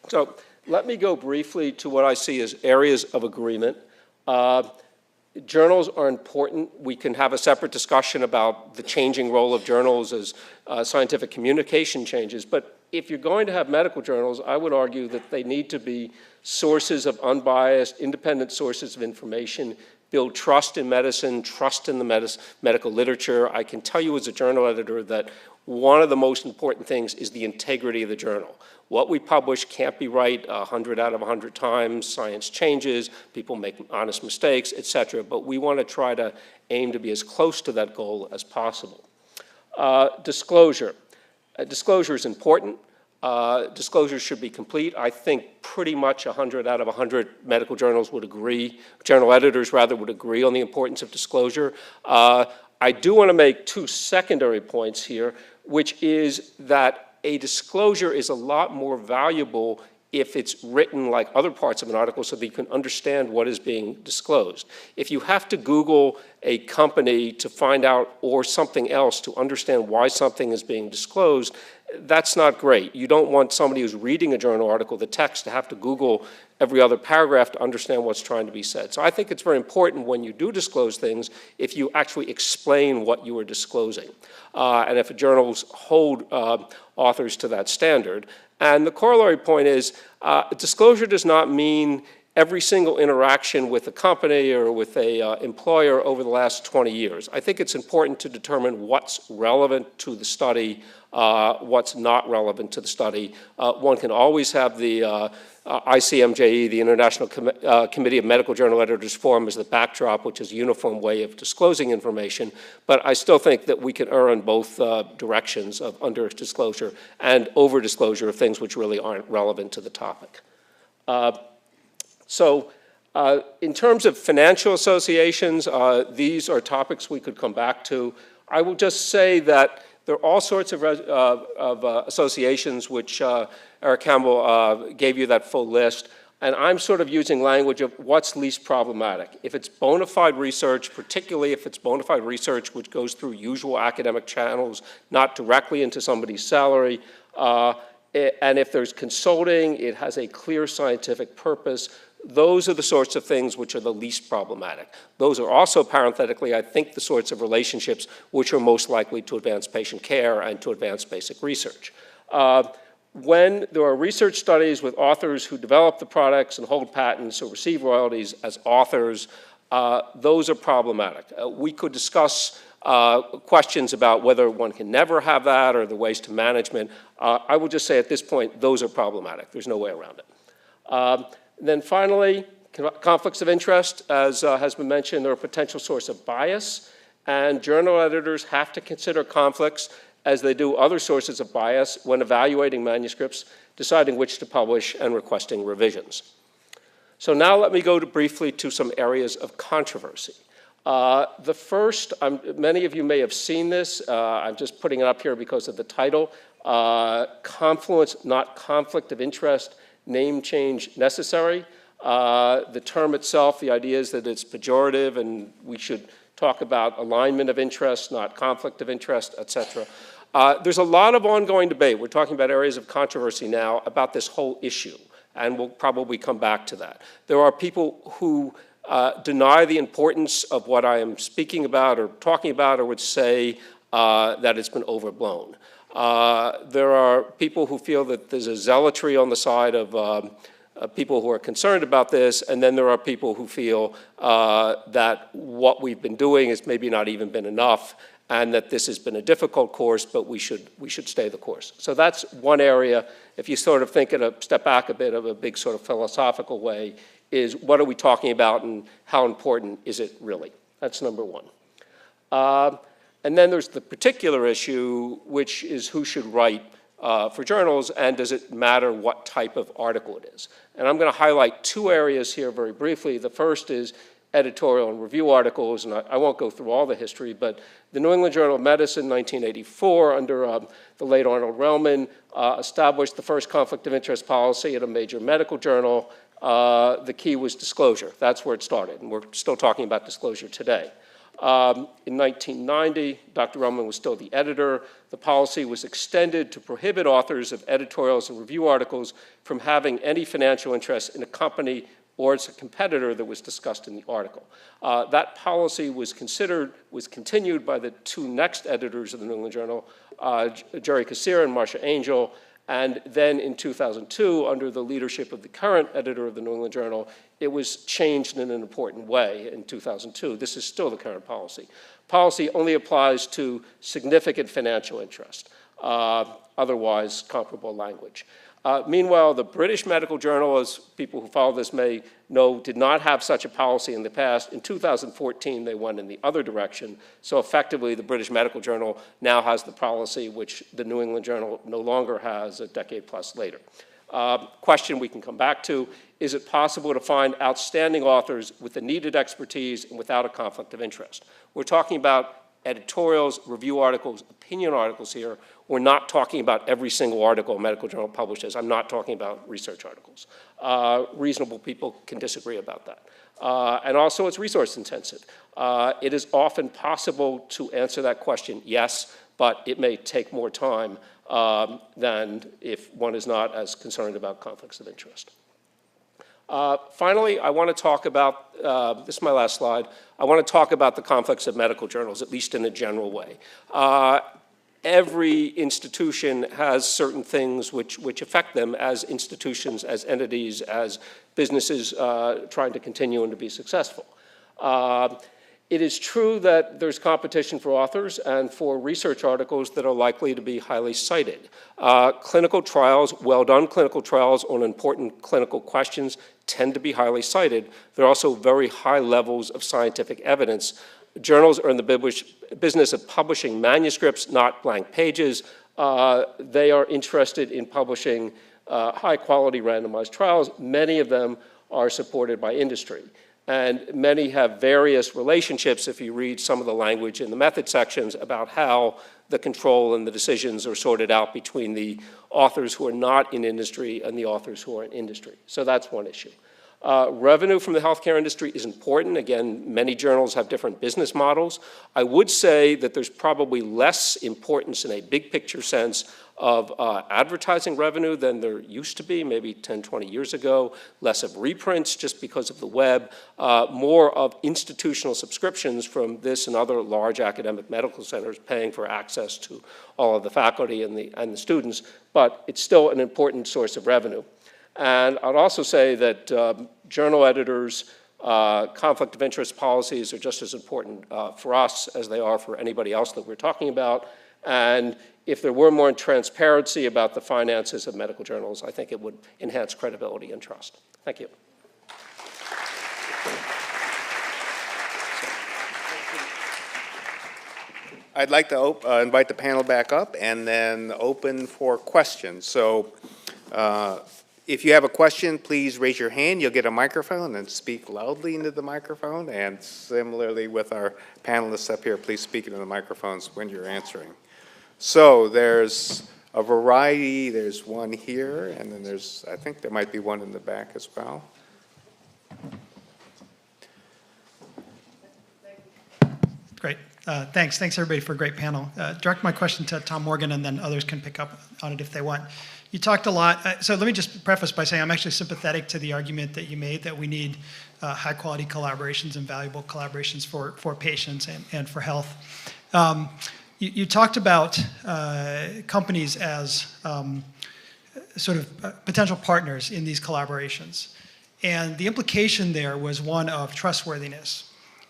[SPEAKER 6] So let me go briefly to what I see as areas of agreement. Journals are important. We can have a separate discussion about the changing role of journals as scientific communication changes. But if you're going to have medical journals, I would argue that they need to be sources of unbiased, independent sources of information, build trust in medicine, trust in the medical literature. I can tell you as a journal editor that one of the most important things is the integrity of the journal. What we publish can't be right 100 out of 100 times. Science changes, people make honest mistakes, et cetera. But we want to try to aim to be as close to that goal as possible. Disclosure. Disclosure is important. Disclosure should be complete. I think pretty much 100 out of 100 medical journals would agree, journal editors rather would agree on the importance of disclosure. I do want to make two secondary points here, which is that a disclosure is a lot more valuable if it's written like other parts of an article so that you can understand what is being disclosed. If you have to Google a company to find out, or something else to understand why something is being disclosed, that's not great. You don't want somebody who's reading a journal article, the text, to have to Google every other paragraph to understand what's trying to be said. So I think it's very important when you do disclose things if you actually explain what you are disclosing. And if journals hold authors to that standard. And the corollary point is disclosure does not mean every single interaction with a company or with a employer over the last 20 years. I think it's important to determine what's relevant to the study, what's not relevant to the study. One can always have the ICMJE, the International Committee of Medical Journal Editors Forum, as the backdrop, which is a uniform way of disclosing information. But I still think that we can err on both directions of under-disclosure and over-disclosure of things which really aren't relevant to the topic. In terms of financial associations, these are topics we could come back to. I will just say that there are all sorts of associations which Eric Campbell gave you that full list, and I'm sort of using language of what's least problematic. If it's bona fide research, particularly if it's bona fide research which goes through usual academic channels, not directly into somebody's salary, and if there's consulting, it has a clear scientific purpose. Those are the sorts of things which are the least problematic. Those are also, parenthetically, I think, the sorts of relationships which are most likely to advance patient care and to advance basic research. When there are research studies with authors who develop the products and hold patents or receive royalties as authors, those are problematic. We could discuss questions about whether one can never have that or the ways to management. I will just say at this point, those are problematic. There's no way around it. Then finally, conflicts of interest, as has been mentioned, they're a potential source of bias, and journal editors have to consider conflicts as they do other sources of bias when evaluating manuscripts, deciding which to publish, and requesting revisions. So now let me go briefly to some areas of controversy. The first, many of you may have seen this. I'm just putting it up here because of the title. Confluence, not conflict of interest, name change necessary. The term itself, the idea is that it's pejorative and we should talk about alignment of interest, not conflict of interest, et cetera. There's a lot of ongoing debate. We're talking about areas of controversy now about this whole issue, and we'll probably come back to that. There are people who deny the importance of what I am speaking about or talking about, or would say that it's been overblown. There are people who feel that there's a zealotry on the side of people who are concerned about this, and then there are people who feel that what we've been doing has maybe not even been enough, and that this has been a difficult course, but we should stay the course. So that's one area. If you sort of think step back a bit of a big sort of philosophical way, is what are we talking about and how important is it really? That's number one. And then there's the particular issue, which is who should write for journals, and does it matter what type of article it is? And I'm going to highlight two areas here very briefly. The first is editorial and review articles, and I won't go through all the history, but the New England Journal of Medicine, 1984, under the late Arnold Relman, established the first conflict of interest policy at a major medical journal. The key was disclosure. That's where it started, and we're still talking about disclosure today. In 1990, Dr. Relman was still the editor. The policy was extended to prohibit authors of editorials and review articles from having any financial interest in a company or its competitor that was discussed in the article. That policy was continued by the two next editors of the New England Journal, Jerry Kassir and Marcia Angel, and then in 2002, under the leadership of the current editor of the New England Journal, it was changed in an important way in 2002. This is still the current policy. Policy only applies to significant financial interest, otherwise comparable language. Meanwhile, the British Medical Journal, as people who follow this may know, did not have such a policy in the past. In 2014, they went in the other direction. So effectively, the British Medical Journal now has the policy which the New England Journal no longer has a decade plus later. Question we can come back to, is it possible to find outstanding authors with the needed expertise and without a conflict of interest? We're talking about editorials, review articles, opinion articles here. We're not talking about every single article a medical journal publishes. I'm not talking about research articles. Reasonable people can disagree about that. And also it's resource intensive. It is often possible to answer that question, yes, but it may take more time than if one is not as concerned about conflicts of interest. Finally, I want to talk about, this is my last slide, I want to talk about the conflicts of medical journals, at least in a general way. Every institution has certain things which affect them as institutions, as entities, as businesses trying to continue and to be successful. It is true that there's competition for authors and for research articles that are likely to be highly cited. Clinical trials, well-done clinical trials on important clinical questions tend to be highly cited. There are also very high levels of scientific evidence. Journals are in the business of publishing manuscripts, not blank pages. They are interested in publishing high-quality randomized trials. Many of them are supported by industry. And many have various relationships, if you read some of the language in the method sections, about how the control and the decisions are sorted out between the authors who are not in industry and the authors who are in industry. So that's one issue. Revenue from the healthcare industry is important. Again, many journals have different business models. I would say that there's probably less importance in a big picture sense of advertising revenue than there used to be, maybe 10, 20 years ago, less of reprints just because of the web, more of institutional subscriptions from this and other large academic medical centers paying for access to all of the faculty and the students, but it's still an important source of revenue. And I'd also say that journal editors Conflict of interest policies are just as important for us as they are for anybody else that we're talking about. And if there were more transparency about the finances of medical journals, I think it would enhance credibility and trust. Thank you.
[SPEAKER 1] I'd like to invite the panel back up and then open for questions. So if you have a question, please raise your hand. You'll get a microphone and speak loudly into the microphone. And similarly with our panelists up here, please speak into the microphones when you're answering. So there's a variety. There's one here, and then there's, I think there might be one in the back as well.
[SPEAKER 7] Great. Thanks. Thanks, everybody, for a great panel. Direct my question to Tom Morgan, and then others can pick up on it if they want. You talked a lot. So let me just preface by saying I'm actually sympathetic to the argument that you made that we need high-quality collaborations and valuable collaborations for patients and for health. You talked about companies as sort of potential partners in these collaborations. And the implication there was one of trustworthiness.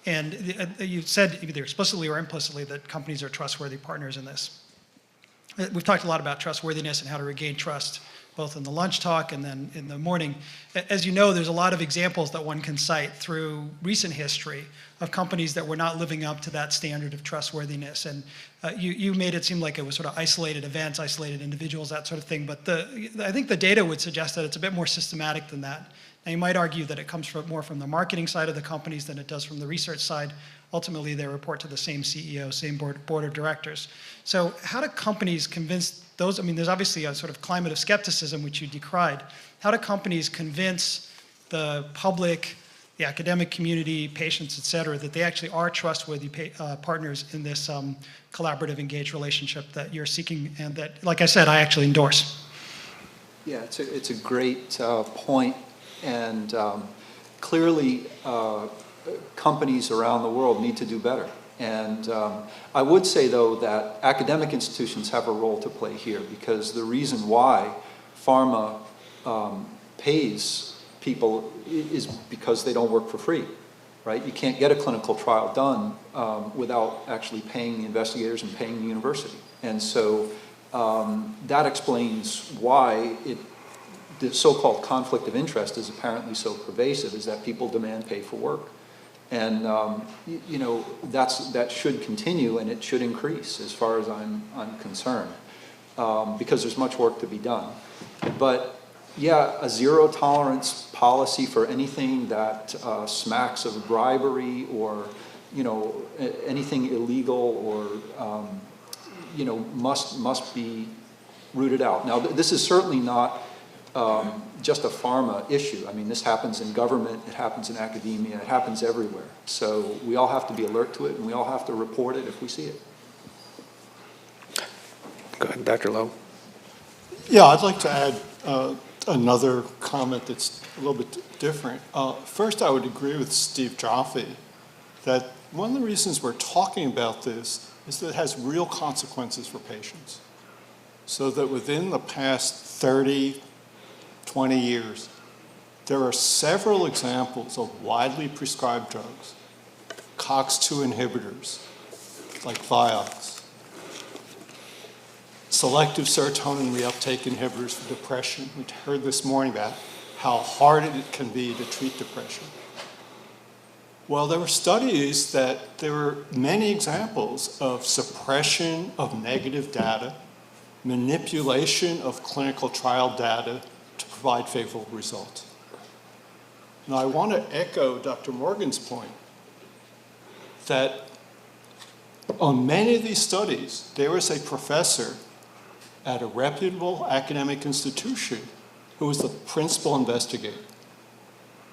[SPEAKER 7] And you said either explicitly or implicitly that companies are trustworthy partners in this. We've talked a lot about trustworthiness and how to regain trust, both in the lunch talk and then in the morning. As you know, there's a lot of examples that one can cite through recent history of companies that were not living up to that standard of trustworthiness. And you made it seem like it was sort of isolated events, isolated individuals, that sort of thing. But I think the data would suggest that it's a bit more systematic than that. Now, you might argue that it comes more from the marketing side of the companies than it does from the research side. Ultimately, they report to the same CEO, same board of directors. So how do companies convince those? I mean, there's obviously a sort of climate of skepticism, which you decried. How do companies convince the public, the academic community, patients, et cetera, that they actually are trustworthy partners in this collaborative, engaged relationship that you're seeking and that, like I said, I actually endorse?
[SPEAKER 4] Yeah, it's a great point. And clearly, companies around the world need to do better. And I would say, though, that academic institutions have a role to play here, because the reason why pharma pays people is because they don't work for free, right? You can't get a clinical trial done without actually paying the investigators and paying the university. And so that explains why the so-called conflict of interest is apparently so pervasive, is that people demand pay for work. And you know, that should continue, and it should increase as far as I'm concerned, because there's much work to be done. But yeah, a zero tolerance policy for anything that smacks of bribery or, you know, anything illegal or you know, must be rooted out. Now, this is certainly not just a pharma issue. I mean, this happens in government, it happens in academia, it happens everywhere. So we all have to be alert to it, and we all have to report it if we see it.
[SPEAKER 1] Go ahead, Dr. Lowe.
[SPEAKER 3] Yeah, I'd like to add another comment that's a little bit different. First, I would agree with Steve Jaffe that one of the reasons we're talking about this is that it has real consequences for patients. So that within the past 30, 20 years, there are several examples of widely prescribed drugs, COX-2 inhibitors, like Vioxx, selective serotonin reuptake inhibitors for depression. We heard this morning about how hard it can be to treat depression. Well, there were studies that there were many examples of suppression of negative data, manipulation of clinical trial data to provide favorable results. Now, I want to echo Dr. Morgan's point that on many of these studies, there was a professor at a reputable academic institution who was the principal investigator.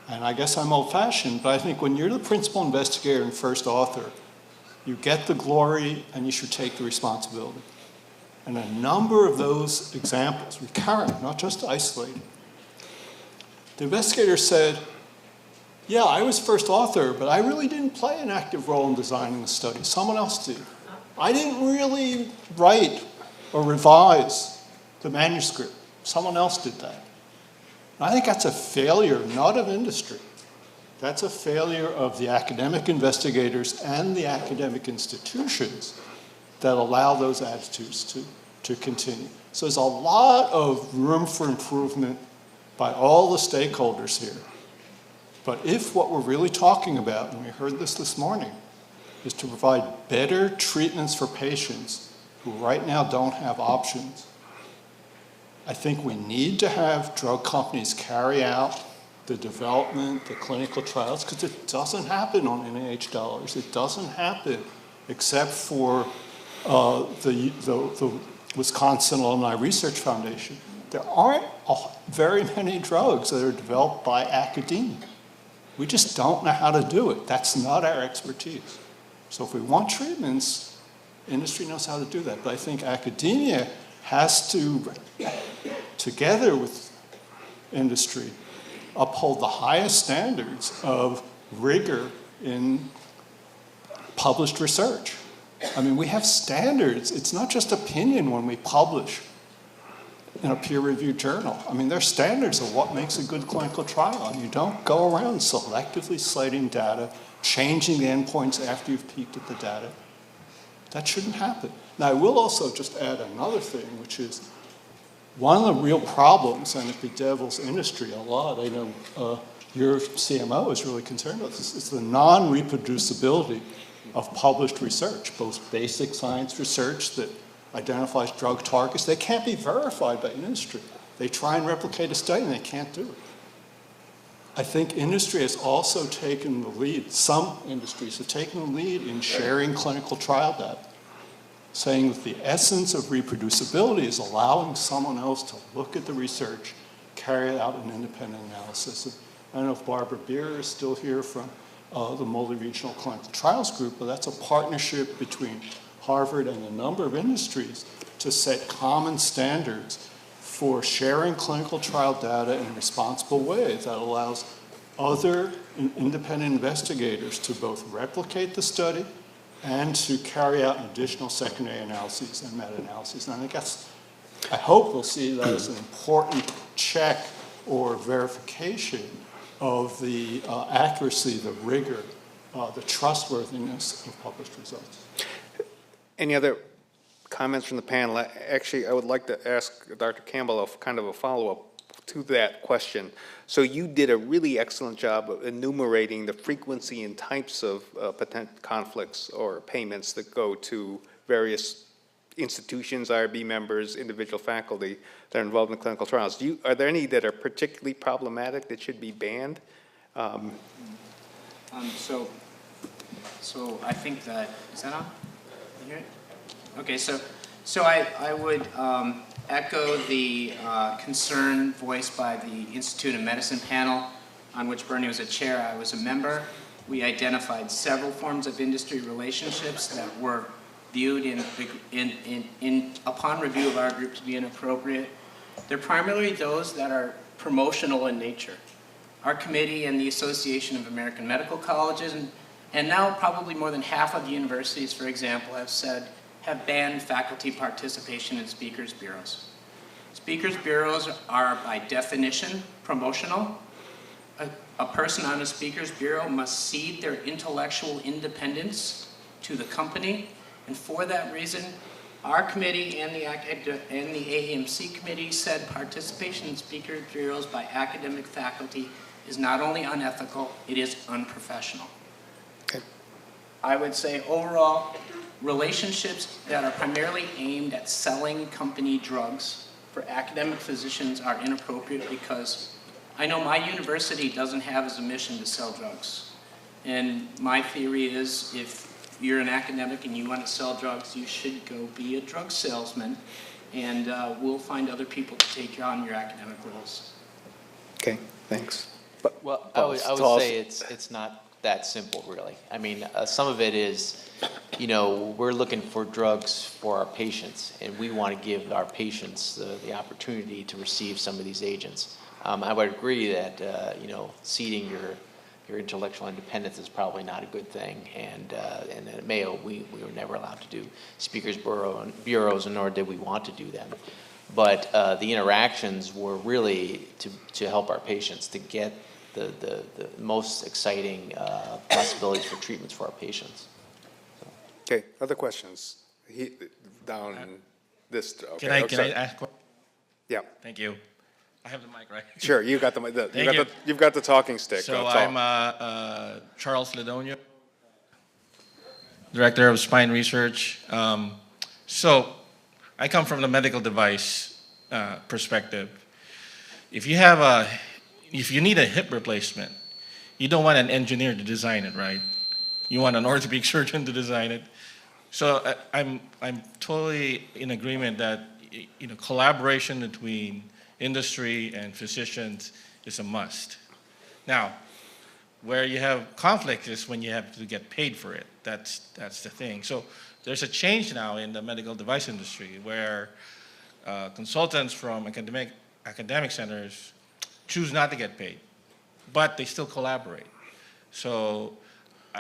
[SPEAKER 3] And I guess I'm old-fashioned, but I think when you're the principal investigator and first author, you get the glory and you should take the responsibility. And a number of those examples, recurrent, not just isolated. The investigator said, yeah, I was first author, but I really didn't play an active role in designing the study. Someone else did. I didn't really write or revise the manuscript. Someone else did that. And I think that's a failure, not of industry, That's a failure of the academic investigators and the academic institutions that allow those attitudes to continue. So there's a lot of room for improvement by all the stakeholders here. But if what we're really talking about, and we heard this morning, is to provide better treatments for patients who right now don't have options, I think we need to have drug companies carry out the development, the clinical trials, because it doesn't happen on NIH dollars. It doesn't happen except for the Wisconsin Alumni Research Foundation. There aren't very many drugs that are developed by academia. We just don't know how to do it. That's not our expertise. So if we want treatments, industry knows how to do that. But I think academia has to, together with industry, uphold the highest standards of rigor in published research. I mean, we have standards. It's not just opinion when we publish in a peer-reviewed journal. I mean, there's standards of what makes a good clinical trial. And you don't go around selectively slating data, changing the endpoints after you've peeked at the data. That shouldn't happen. Now, I will also just add another thing, which is one of the real problems, and it bedevils industry a lot, I know your CMO is really concerned about this, is the non-reproducibility of published research, both basic science research that identifies drug targets. They can't be verified by industry. They try and replicate a study and they can't do it. I think industry has also taken the lead, some industries have taken the lead in sharing clinical trial data, saying that the essence of reproducibility is allowing someone else to look at the research, carry out an independent analysis. I don't know if Barbara Beer is still here from the Multi-Regional Clinical Trials Group, but that's a partnership between Harvard and a number of industries to set common standards for sharing clinical trial data in a responsible way that allows other independent investigators to both replicate the study and to carry out additional secondary analyses and meta-analyses. And I think I hope we'll see that as an important check or verification of the accuracy, the rigor, the trustworthiness of published results.
[SPEAKER 1] Any other comments from the panel? Actually, I would like to ask Dr. Campbell kind of a follow-up to that question. So you did a really excellent job of enumerating the frequency and types of potential conflicts or payments that go to various institutions, IRB members, individual faculty that are involved in clinical trials. Are there any that are particularly problematic that should be banned?
[SPEAKER 2] So I think that, is that on? You hear it? Okay, so I would echo the concern voiced by the Institute of Medicine panel, on which Bernie was a chair. I was a member. We identified several forms of industry relationships that were viewed upon review of our group to be inappropriate. They're primarily those that are promotional in nature. Our committee and the Association of American Medical Colleges, and now probably more than half of the universities, for example, have banned faculty participation in speakers bureaus. Speakers bureaus are by definition promotional. A person on a speakers bureau must cede their intellectual independence to the company, and for that reason, our committee and the AAMC committee said participation in speakers bureaus by academic faculty is not only unethical, it is unprofessional.
[SPEAKER 1] Okay.
[SPEAKER 2] I would say overall, relationships that are primarily aimed at selling company drugs for academic physicians are inappropriate, because I know my university doesn't have as a mission to sell drugs. And my theory is, if you're an academic and you want to sell drugs, you should go be a drug salesman, and we'll find other people to take on your academic roles.
[SPEAKER 1] Okay, thanks.
[SPEAKER 5] Well, I would say it's not that simple, really. I mean, some of it is, we're looking for drugs for our patients, and we want to give our patients the opportunity to receive some of these agents. I would agree that, ceding your intellectual independence is probably not a good thing, and at Mayo, we were never allowed to do speakers bureaus, and nor did we want to do them. But the interactions were really to help our patients, to get the most exciting possibilities for treatments for our patients.
[SPEAKER 1] Okay, other questions? Down this, okay.
[SPEAKER 8] Can I ask?
[SPEAKER 1] Yeah,
[SPEAKER 8] Thank you. I have the mic, right?
[SPEAKER 1] sure, you got
[SPEAKER 8] Thank you.
[SPEAKER 1] you've got the talking stick.
[SPEAKER 8] So
[SPEAKER 1] That's all.
[SPEAKER 8] I'm Charles Ladonia, Director of Spine Research. So I come from the medical device perspective. If you need a hip replacement, you don't want an engineer to design it, right? You want an orthopedic surgeon to design it. So I'm totally in agreement that collaboration between industry and physicians is a must. Now, where you have conflict is when you have to get paid for it. That's the thing. So there's a change now in the medical device industry where consultants from academic centers choose not to get paid, but they still collaborate. So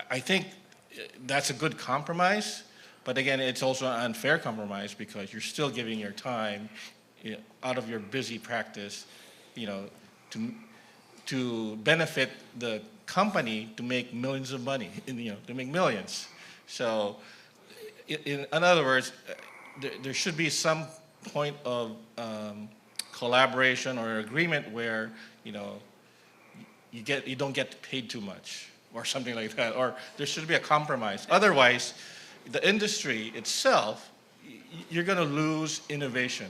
[SPEAKER 8] I think that's a good compromise, but again, it's also an unfair compromise because you're still giving your time out of your busy practice, to benefit the company to make millions of money, to make millions. So in other words, there should be some point of collaboration or agreement where you don't get paid too much or something like that, or there should be a compromise. Otherwise, the industry itself, you're going to lose innovation.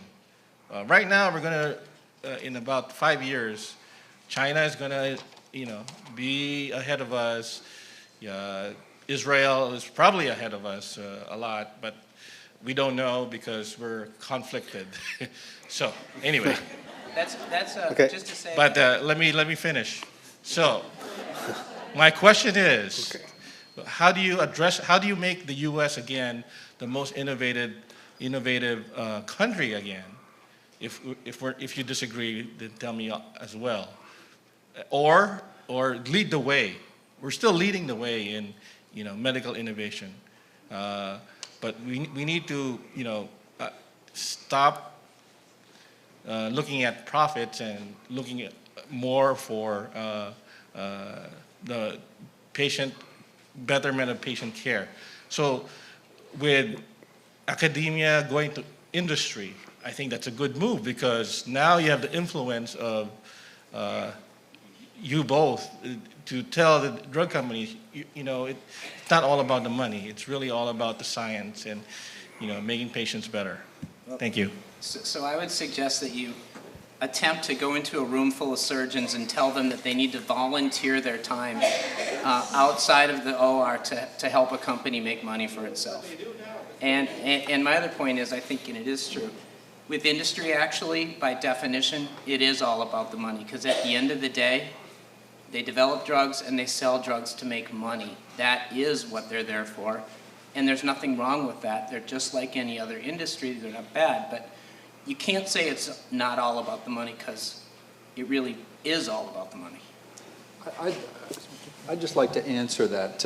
[SPEAKER 8] Right now, we're going to, in about 5 years, China is going to, be ahead of us. Israel is probably ahead of us a lot, but we don't know because we're conflicted. So anyway.
[SPEAKER 2] That's
[SPEAKER 1] Okay.
[SPEAKER 2] just to say.
[SPEAKER 8] But let me finish. So my question is, how do you make the U.S. again the most innovative country again? If you disagree, then tell me as well. Or lead the way. We're still leading the way in medical innovation, but we need to stop looking at profits and looking at more for the betterment of patient care. So with academia going to industry, I think that's a good move because now you have the influence of you both to tell the drug companies, it's not all about the money. It's really all about the science and, making patients better. Thank you.
[SPEAKER 2] So I would suggest that you attempt to go into a room full of surgeons and tell them that they need to volunteer their time outside of the OR to help a company make money for itself. And my other point is, I think, and it is true, with industry actually, by definition, it is all about the money because at the end of the day, they develop drugs and they sell drugs to make money. That is what they're there for. And there's nothing wrong with that. They're just like any other industry. They're not bad. But you can't say it's not all about the money because it really is all about the money.
[SPEAKER 4] I'd just like to answer that.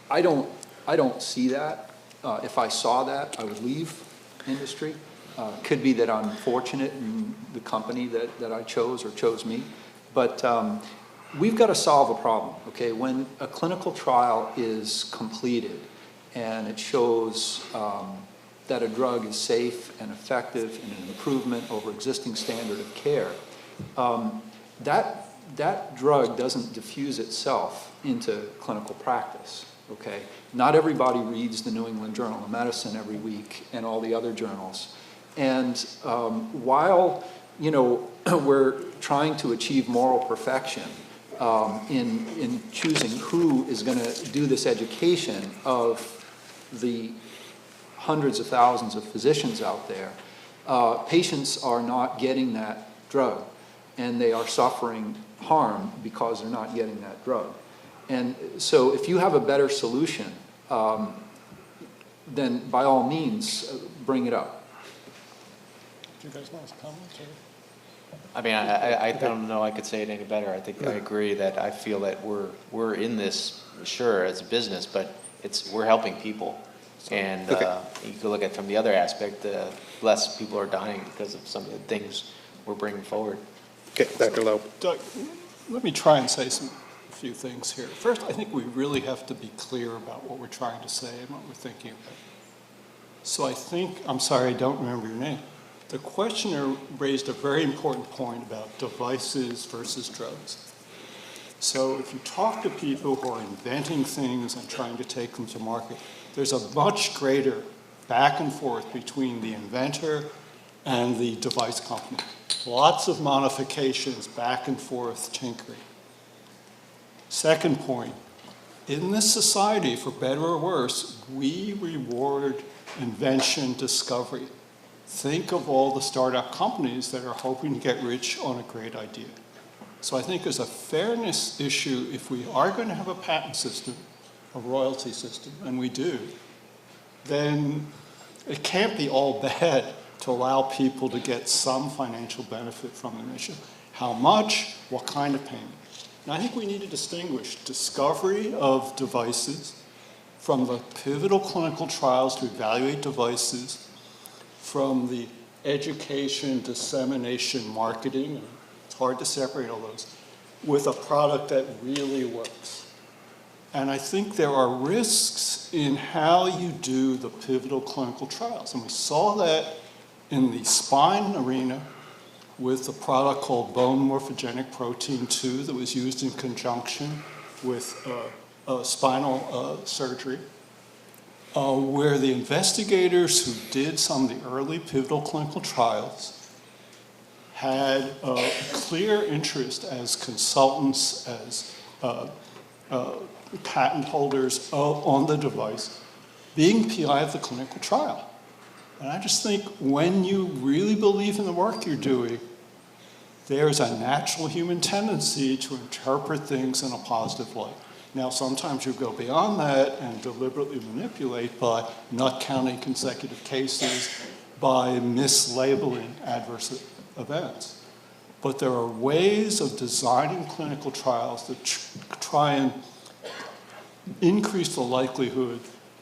[SPEAKER 4] I don't see that. If I saw that, I would leave industry. Could be that I'm fortunate in the company that I chose or chose me. But we've got to solve a problem, okay? When a clinical trial is completed and it shows that a drug is safe and effective and an improvement over existing standard of care, that drug doesn't diffuse itself into clinical practice, okay? Not everybody reads the New England Journal of Medicine every week and all the other journals. And while, we're trying to achieve moral perfection in choosing who is going to do this education of the hundreds of thousands of physicians out there, patients are not getting that drug, and they are suffering harm because they're not getting that drug. And so if you have a better solution, then by all means, bring it up.
[SPEAKER 3] Do you guys want to comment?
[SPEAKER 5] I mean, I don't know I could say it any better. I think I agree that I feel that we're in this, sure, as a business, but we're helping people. And you can look at it from the other aspect, less people are dying because of some of the things we're bringing forward.
[SPEAKER 1] Okay, Dr. Loeb.
[SPEAKER 3] Doug, let me try and say a few things here. First, I think we really have to be clear about what we're trying to say and what we're thinking about. So I think, I'm sorry, I don't remember your name. The questioner raised a very important point about devices versus drugs. So if you talk to people who are inventing things and trying to take them to market, there's a much greater back and forth between the inventor and the device company. Lots of modifications, back and forth, tinkering. Second point, in this society, for better or worse, we reward invention, discovery. Think of all the startup companies that are hoping to get rich on a great idea. So I think there's a fairness issue if we are going to have a patent system, a royalty system, and we do, then it can't be all bad to allow people to get some financial benefit from the mission. How much? What kind of payment? And I think we need to distinguish discovery of devices from the pivotal clinical trials to evaluate devices, from the education, dissemination, marketing. It's hard to separate all those, with a product that really works. And I think there are risks in how you do the pivotal clinical trials. And we saw that in the spine arena with a product called bone morphogenic protein 2 that was used in conjunction with spinal surgery, where the investigators who did some of the early pivotal clinical trials had a clear interest as consultants, as patent holders on the device, being PI of the clinical trial. And I just think when you really believe in the work you're doing, there's a natural human tendency to interpret things in a positive light. Now, sometimes you go beyond that and deliberately manipulate by not counting consecutive cases, by mislabeling adverse events. But there are ways of designing clinical trials that try and increase the likelihood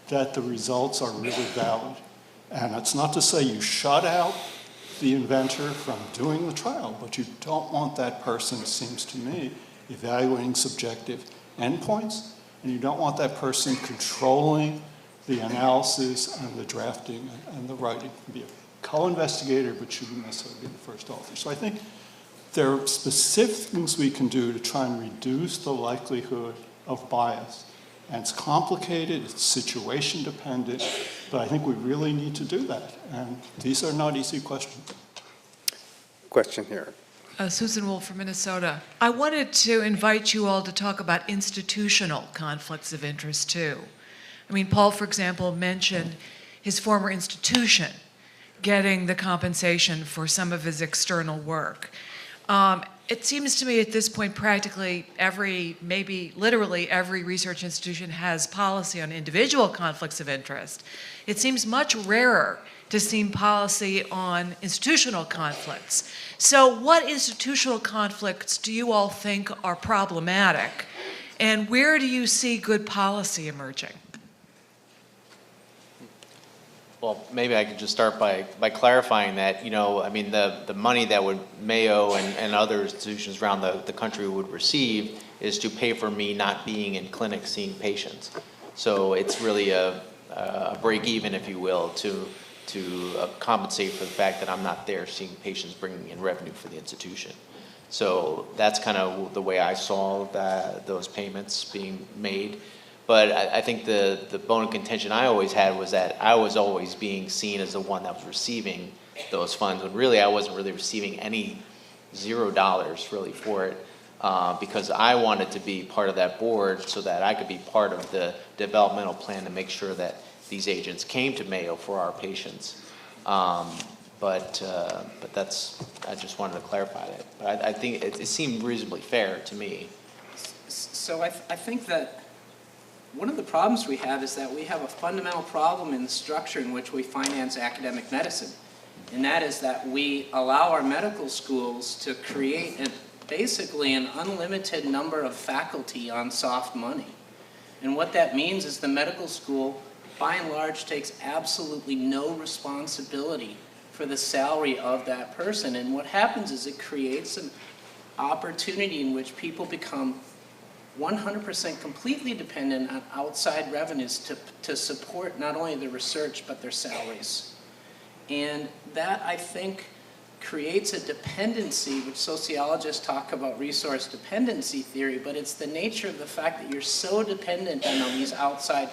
[SPEAKER 3] that the results are really valid. And it's not to say you shut out the inventor from doing the trial, but you don't want that person, it seems to me, evaluating subjective endpoints, and you don't want that person controlling the analysis and the drafting and the writing. You can be a co-investigator, but shouldn't necessarily be the first author. So I think there are specific things we can do to try and reduce the likelihood of bias. And it's complicated, it's situation dependent, but I think we really need to do that. And these are not easy questions.
[SPEAKER 1] Question here.
[SPEAKER 9] Susan Wolf from Minnesota. I wanted to invite you all to talk about institutional conflicts of interest too. I mean, Paul, for example, mentioned his former institution getting the compensation for some of his external work. It seems to me at this point practically every, maybe literally every research institution has policy on individual conflicts of interest. It seems much rarer to see policy on institutional conflicts. So what institutional conflicts do you all think are problematic? And where do you see good policy emerging?
[SPEAKER 5] Well, maybe I could just start by clarifying that, I mean, the money that would Mayo and other institutions around the country would receive is to pay for me not being in clinic seeing patients. So it's really a break even, if you will, to compensate for the fact that I'm not there seeing patients bringing in revenue for the institution. So that's kind of the way I saw those payments being made. But I think the bone of contention I always had was that I was always being seen as the one that was receiving those funds, when really I wasn't really receiving any $0 really for it, because I wanted to be part of that board so that I could be part of the developmental plan to make sure that these agents came to Mayo for our patients. But that's, I just wanted to clarify that. But I think it seemed reasonably fair to me.
[SPEAKER 2] So I think that one of the problems we have is that we have a fundamental problem in the structure in which we finance academic medicine. And that is that we allow our medical schools to create basically an unlimited number of faculty on soft money. And what that means is the medical school, by and large, takes absolutely no responsibility for the salary of that person. And what happens is it creates opportunity in which people become 100% completely dependent on outside revenues to support not only the research but their salaries. And that, I think, creates a dependency, which sociologists talk about resource dependency theory, but it's the nature of the fact that you're so dependent on these outside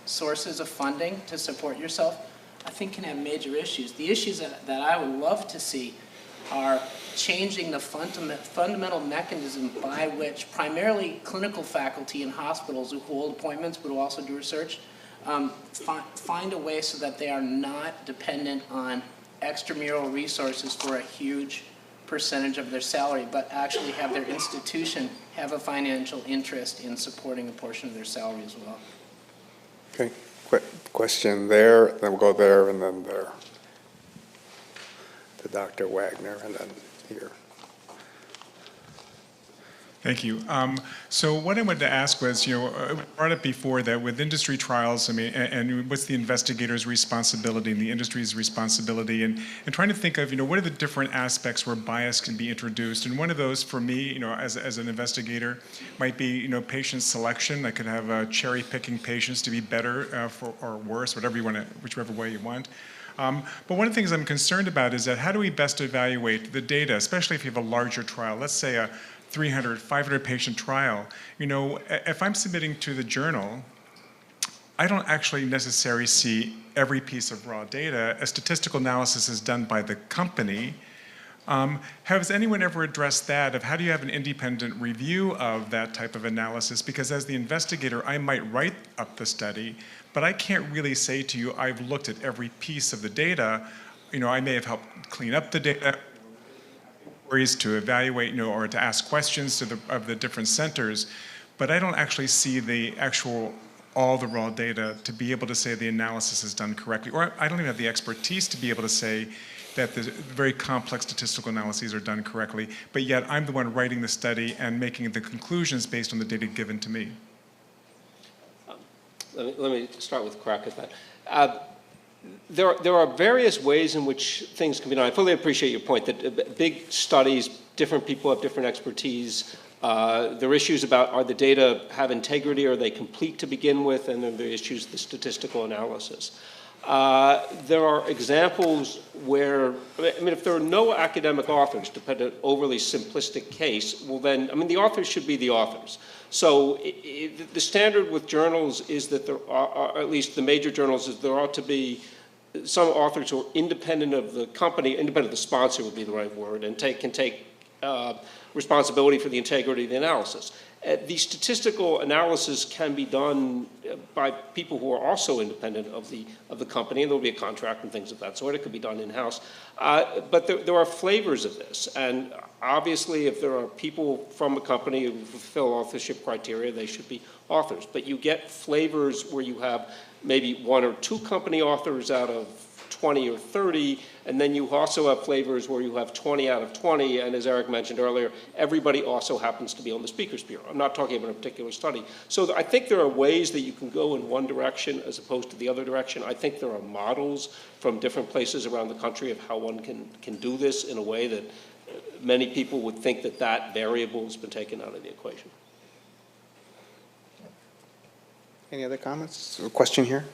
[SPEAKER 2] sources of funding to support yourself, I think can have major issues. The issues that I would love to see are changing the fundamental mechanism by which primarily clinical faculty in hospitals who hold appointments but who also do research find a way so that they are not dependent on extramural resources for a huge percentage of their salary, but actually have their institution have a financial interest in supporting a portion of their salary as well.
[SPEAKER 1] Okay, quick question there, then we'll go there and then there. To Dr. Wagner and then here.
[SPEAKER 10] Thank you. So what I wanted to ask was, I brought up before that with industry trials, I mean, and what's the investigator's responsibility and the industry's responsibility, and trying to think of, what are the different aspects where bias can be introduced. And one of those for me, as an investigator, might be, patient selection. I could have cherry picking patients to be better or worse, whichever way you want. But one of the things I'm concerned about is that how do we best evaluate the data, especially if you have a larger trial, let's say a 300, 500 patient trial. If I'm submitting to the journal, I don't actually necessarily see every piece of raw data. A statistical analysis is done by the company. Has anyone ever addressed that of how do you have an independent review of that type of analysis? Because as the investigator, I might write up the study, but I can't really say to you, I've looked at every piece of the data. I may have helped clean up the data, ways to evaluate, or to ask questions of the different centers, but I don't actually see all the raw data to be able to say the analysis is done correctly, or I don't even have the expertise to be able to say that the very complex statistical analyses are done correctly, but yet I'm the one writing the study and making the conclusions based on the data given to me.
[SPEAKER 6] Let me start with a crack at that. There are various ways in which things can be done. I fully appreciate your point that big studies, different people have different expertise. There are issues about are the data have integrity, are they complete to begin with, and then there are issues of the statistical analysis. There are examples where, if there are no academic authors, to put an overly simplistic case, well then, the authors should be the authors. So the standard with journals is that there are, or at least the major journals, is there ought to be some authors who are independent of the company, independent of the sponsor would be the right word, and can take responsibility for the integrity of the analysis. The statistical analysis can be done by people who are also independent of the company, and there will be a contract and things of that sort. It could be done in-house. But there are flavors of this, and obviously if there are people from a company who fulfill authorship criteria, they should be authors. But you get flavors where you have maybe one or two company authors out of 20 or 30, and then you also have flavors where you have 20 out of 20, and as Eric mentioned earlier, everybody also happens to be on the Speakers Bureau. I'm not talking about a particular study. So I think there are ways that you can go in one direction as opposed to the other direction. I think there are models from different places around the country of how one can do this in a way that many people would think that variable has been taken out of the equation.
[SPEAKER 1] Any other comments or question here?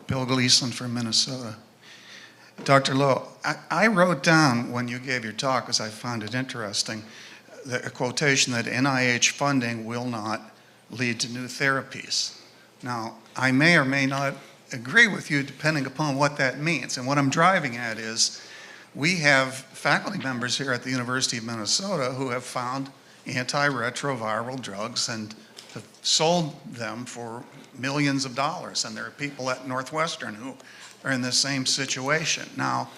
[SPEAKER 11] Bill Gleason from Minnesota. Dr. Lowe, I wrote down when you gave your talk, because I found it interesting, a quotation that NIH funding will not lead to new therapies. Now, I may or may not agree with you depending upon what that means. And what I'm driving at is we have faculty members here at the University of Minnesota who have found antiretroviral drugs and have sold them for millions of dollars, and there are people at Northwestern who are in the same situation. Now,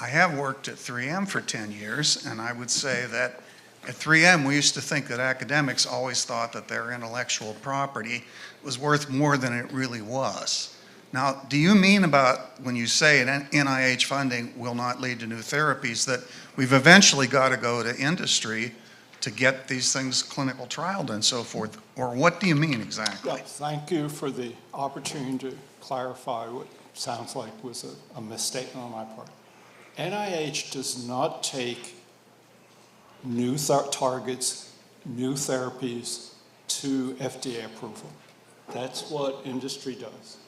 [SPEAKER 11] I have worked at 3M for 10 years, and I would say that at 3M we used to think that academics always thought that their intellectual property was worth more than it really was. Now, do you mean about when you say an NIH funding will not lead to new therapies that we've eventually got to go to industry to get these things clinical trialed and so forth? Or what do you mean exactly?
[SPEAKER 3] Yeah, thank you for the opportunity to clarify what sounds like was a misstatement on my part. NIH does not take new targets, new therapies to FDA approval. That's what industry does.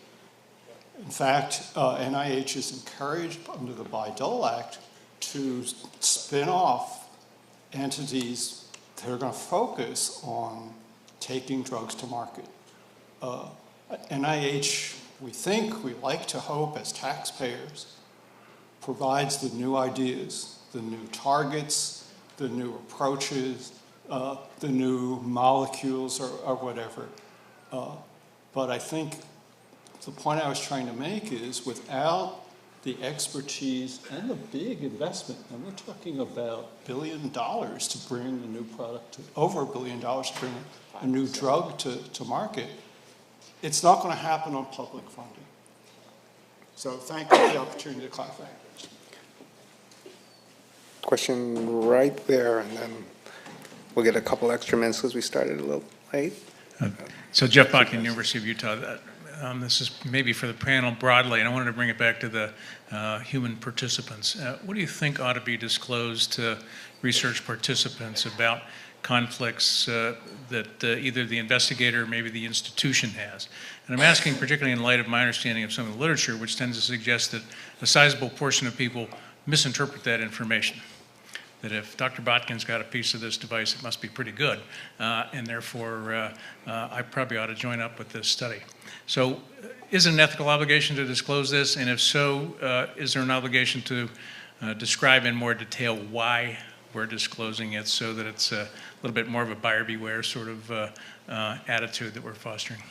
[SPEAKER 3] In fact, NIH is encouraged under the Bayh-Dole Act to spin off entities that are going to focus on taking drugs to market. NIH, we like to hope as taxpayers, provides the new ideas, the new targets, the new approaches, the new molecules or whatever. But I think the point I was trying to make is without the expertise and the big investment, and we're talking about $1 billion to bring a new product, over $1 billion to bring a new drug to market, it's not going to happen on public funding. So thank you for the opportunity to clarify.
[SPEAKER 1] Question right there, and then we'll get a couple extra minutes because we started a little late.
[SPEAKER 12] So Jeff Botkin, University of Utah. This is maybe for the panel broadly, and I wanted to bring it back to the human participants. What do you think ought to be disclosed to research participants about conflicts that either the investigator or maybe the institution has? And I'm asking particularly in light of my understanding of some of the literature, which tends to suggest that a sizable portion of people misinterpret that information. That if Dr. Botkin's got a piece of this device, it must be pretty good, and therefore I probably ought to join up with this study. So is it an ethical obligation to disclose this? And if so, is there an obligation to describe in more detail why we're disclosing it so that it's a little bit more of a buyer beware sort of attitude that we're fostering?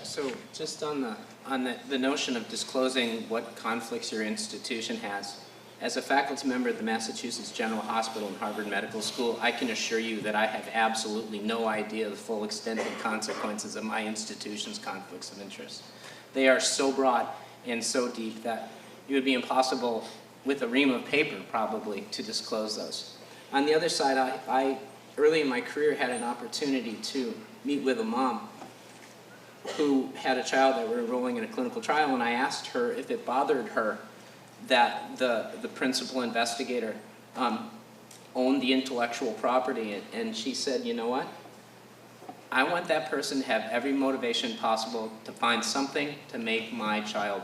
[SPEAKER 2] So just on the notion of disclosing what conflicts your institution has, as a faculty member at the Massachusetts General Hospital and Harvard Medical School, I can assure you that I have absolutely no idea the full extent and consequences of my institution's conflicts of interest. They are so broad and so deep that it would be impossible with a ream of paper probably to disclose those. On the other side, I early in my career had an opportunity to meet with a mom who had a child that were enrolling in a clinical trial, and I asked her if it bothered her that the principal investigator owned the intellectual property, and she said, you know what? I want that person to have every motivation possible to find something to make my child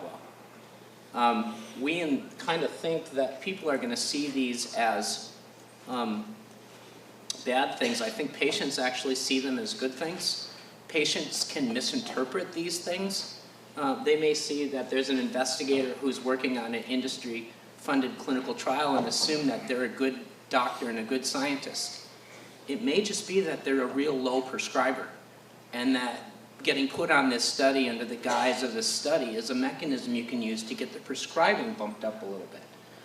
[SPEAKER 2] well. We kind of think that people are going to see these as bad things. I think patients actually see them as good things. Patients can misinterpret these things. They may see that there's an investigator who's working on an industry-funded clinical trial and assume that they're a good doctor and a good scientist. It may just be that they're a real low prescriber, and that getting put on this study under the guise of this study is a mechanism you can use to get the prescribing bumped up a little bit.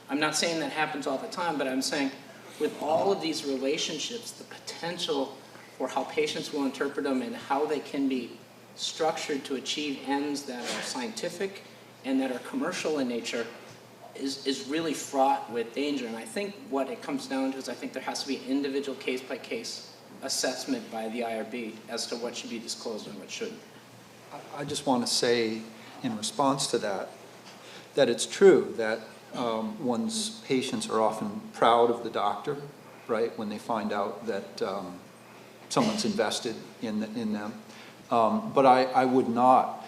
[SPEAKER 2] I'm not saying that happens all the time, but I'm saying with all of these relationships, the potential for how patients will interpret them and how they can be structured to achieve ends that are scientific and that are commercial in nature is really fraught with danger. And I think what it comes down to is I think there has to be an individual case-by-case assessment by the IRB as to what should be disclosed and what shouldn't.
[SPEAKER 4] I just want to say in response to that, that it's true that one's patients are often proud of the doctor, right, when they find out that someone's invested in them. But I would not,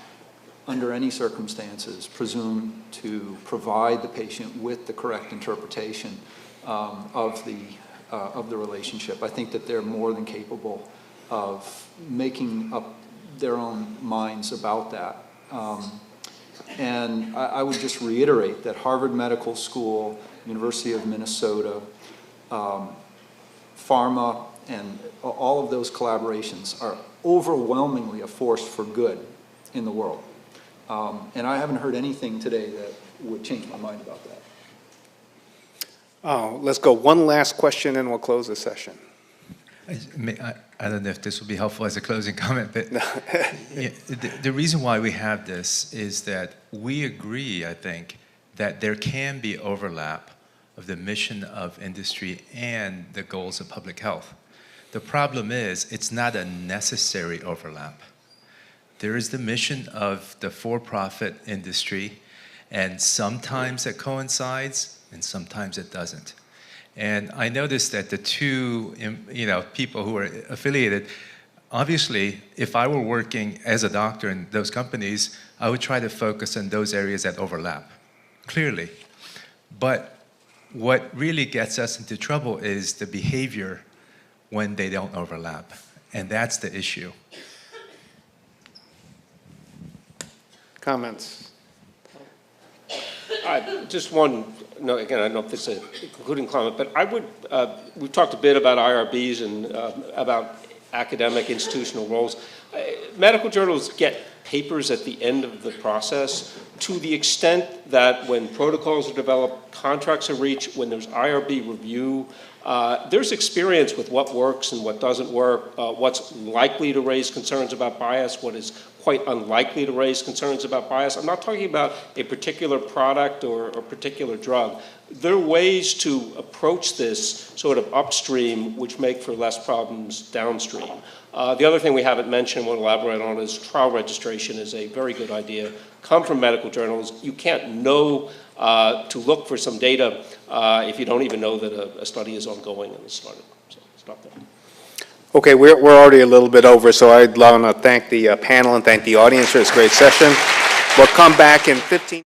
[SPEAKER 4] under any circumstances, presume to provide the patient with the correct interpretation of the relationship. I think that they're more than capable of making up their own minds about that. And I would just reiterate that Harvard Medical School, University of Minnesota, pharma, and all of those collaborations are overwhelmingly a force for good in the world. And I haven't heard anything today that would change my mind about that.
[SPEAKER 1] Oh, let's go one last question and we'll close the session.
[SPEAKER 13] I don't know if this will be helpful as a closing comment, but yeah, the reason why we have this is that we agree, I think, that there can be overlap of the mission of industry and the goals of public health. The problem is it's not a necessary overlap. There is the mission of the for-profit industry, and sometimes it coincides and sometimes it doesn't. And I noticed that the two, people who are affiliated, obviously, if I were working as a doctor in those companies, I would try to focus on those areas that overlap, clearly. But what really gets us into trouble is the behavior when they don't overlap. And that's the issue.
[SPEAKER 1] Comments?
[SPEAKER 6] Just one, no, again, I don't know if this is a concluding comment, but I would, we've talked a bit about IRBs and about academic institutional roles. Medical journals get papers at the end of the process to the extent that when protocols are developed, contracts are reached, when there's IRB review, there's experience with what works and what doesn't work, what's likely to raise concerns about bias, what is quite unlikely to raise concerns about bias. I'm not talking about a particular product or a particular drug. There are ways to approach this sort of upstream which make for less problems downstream. The other thing we haven't mentioned, we'll elaborate on, is trial registration is a very good idea. Come from medical journals. You can't know to look for some data if you don't even know that a study is ongoing and has started. So stop there.
[SPEAKER 1] Okay, we're already a little bit over, so I'd want to thank the panel and thank the audience for this great session. We'll come back in 15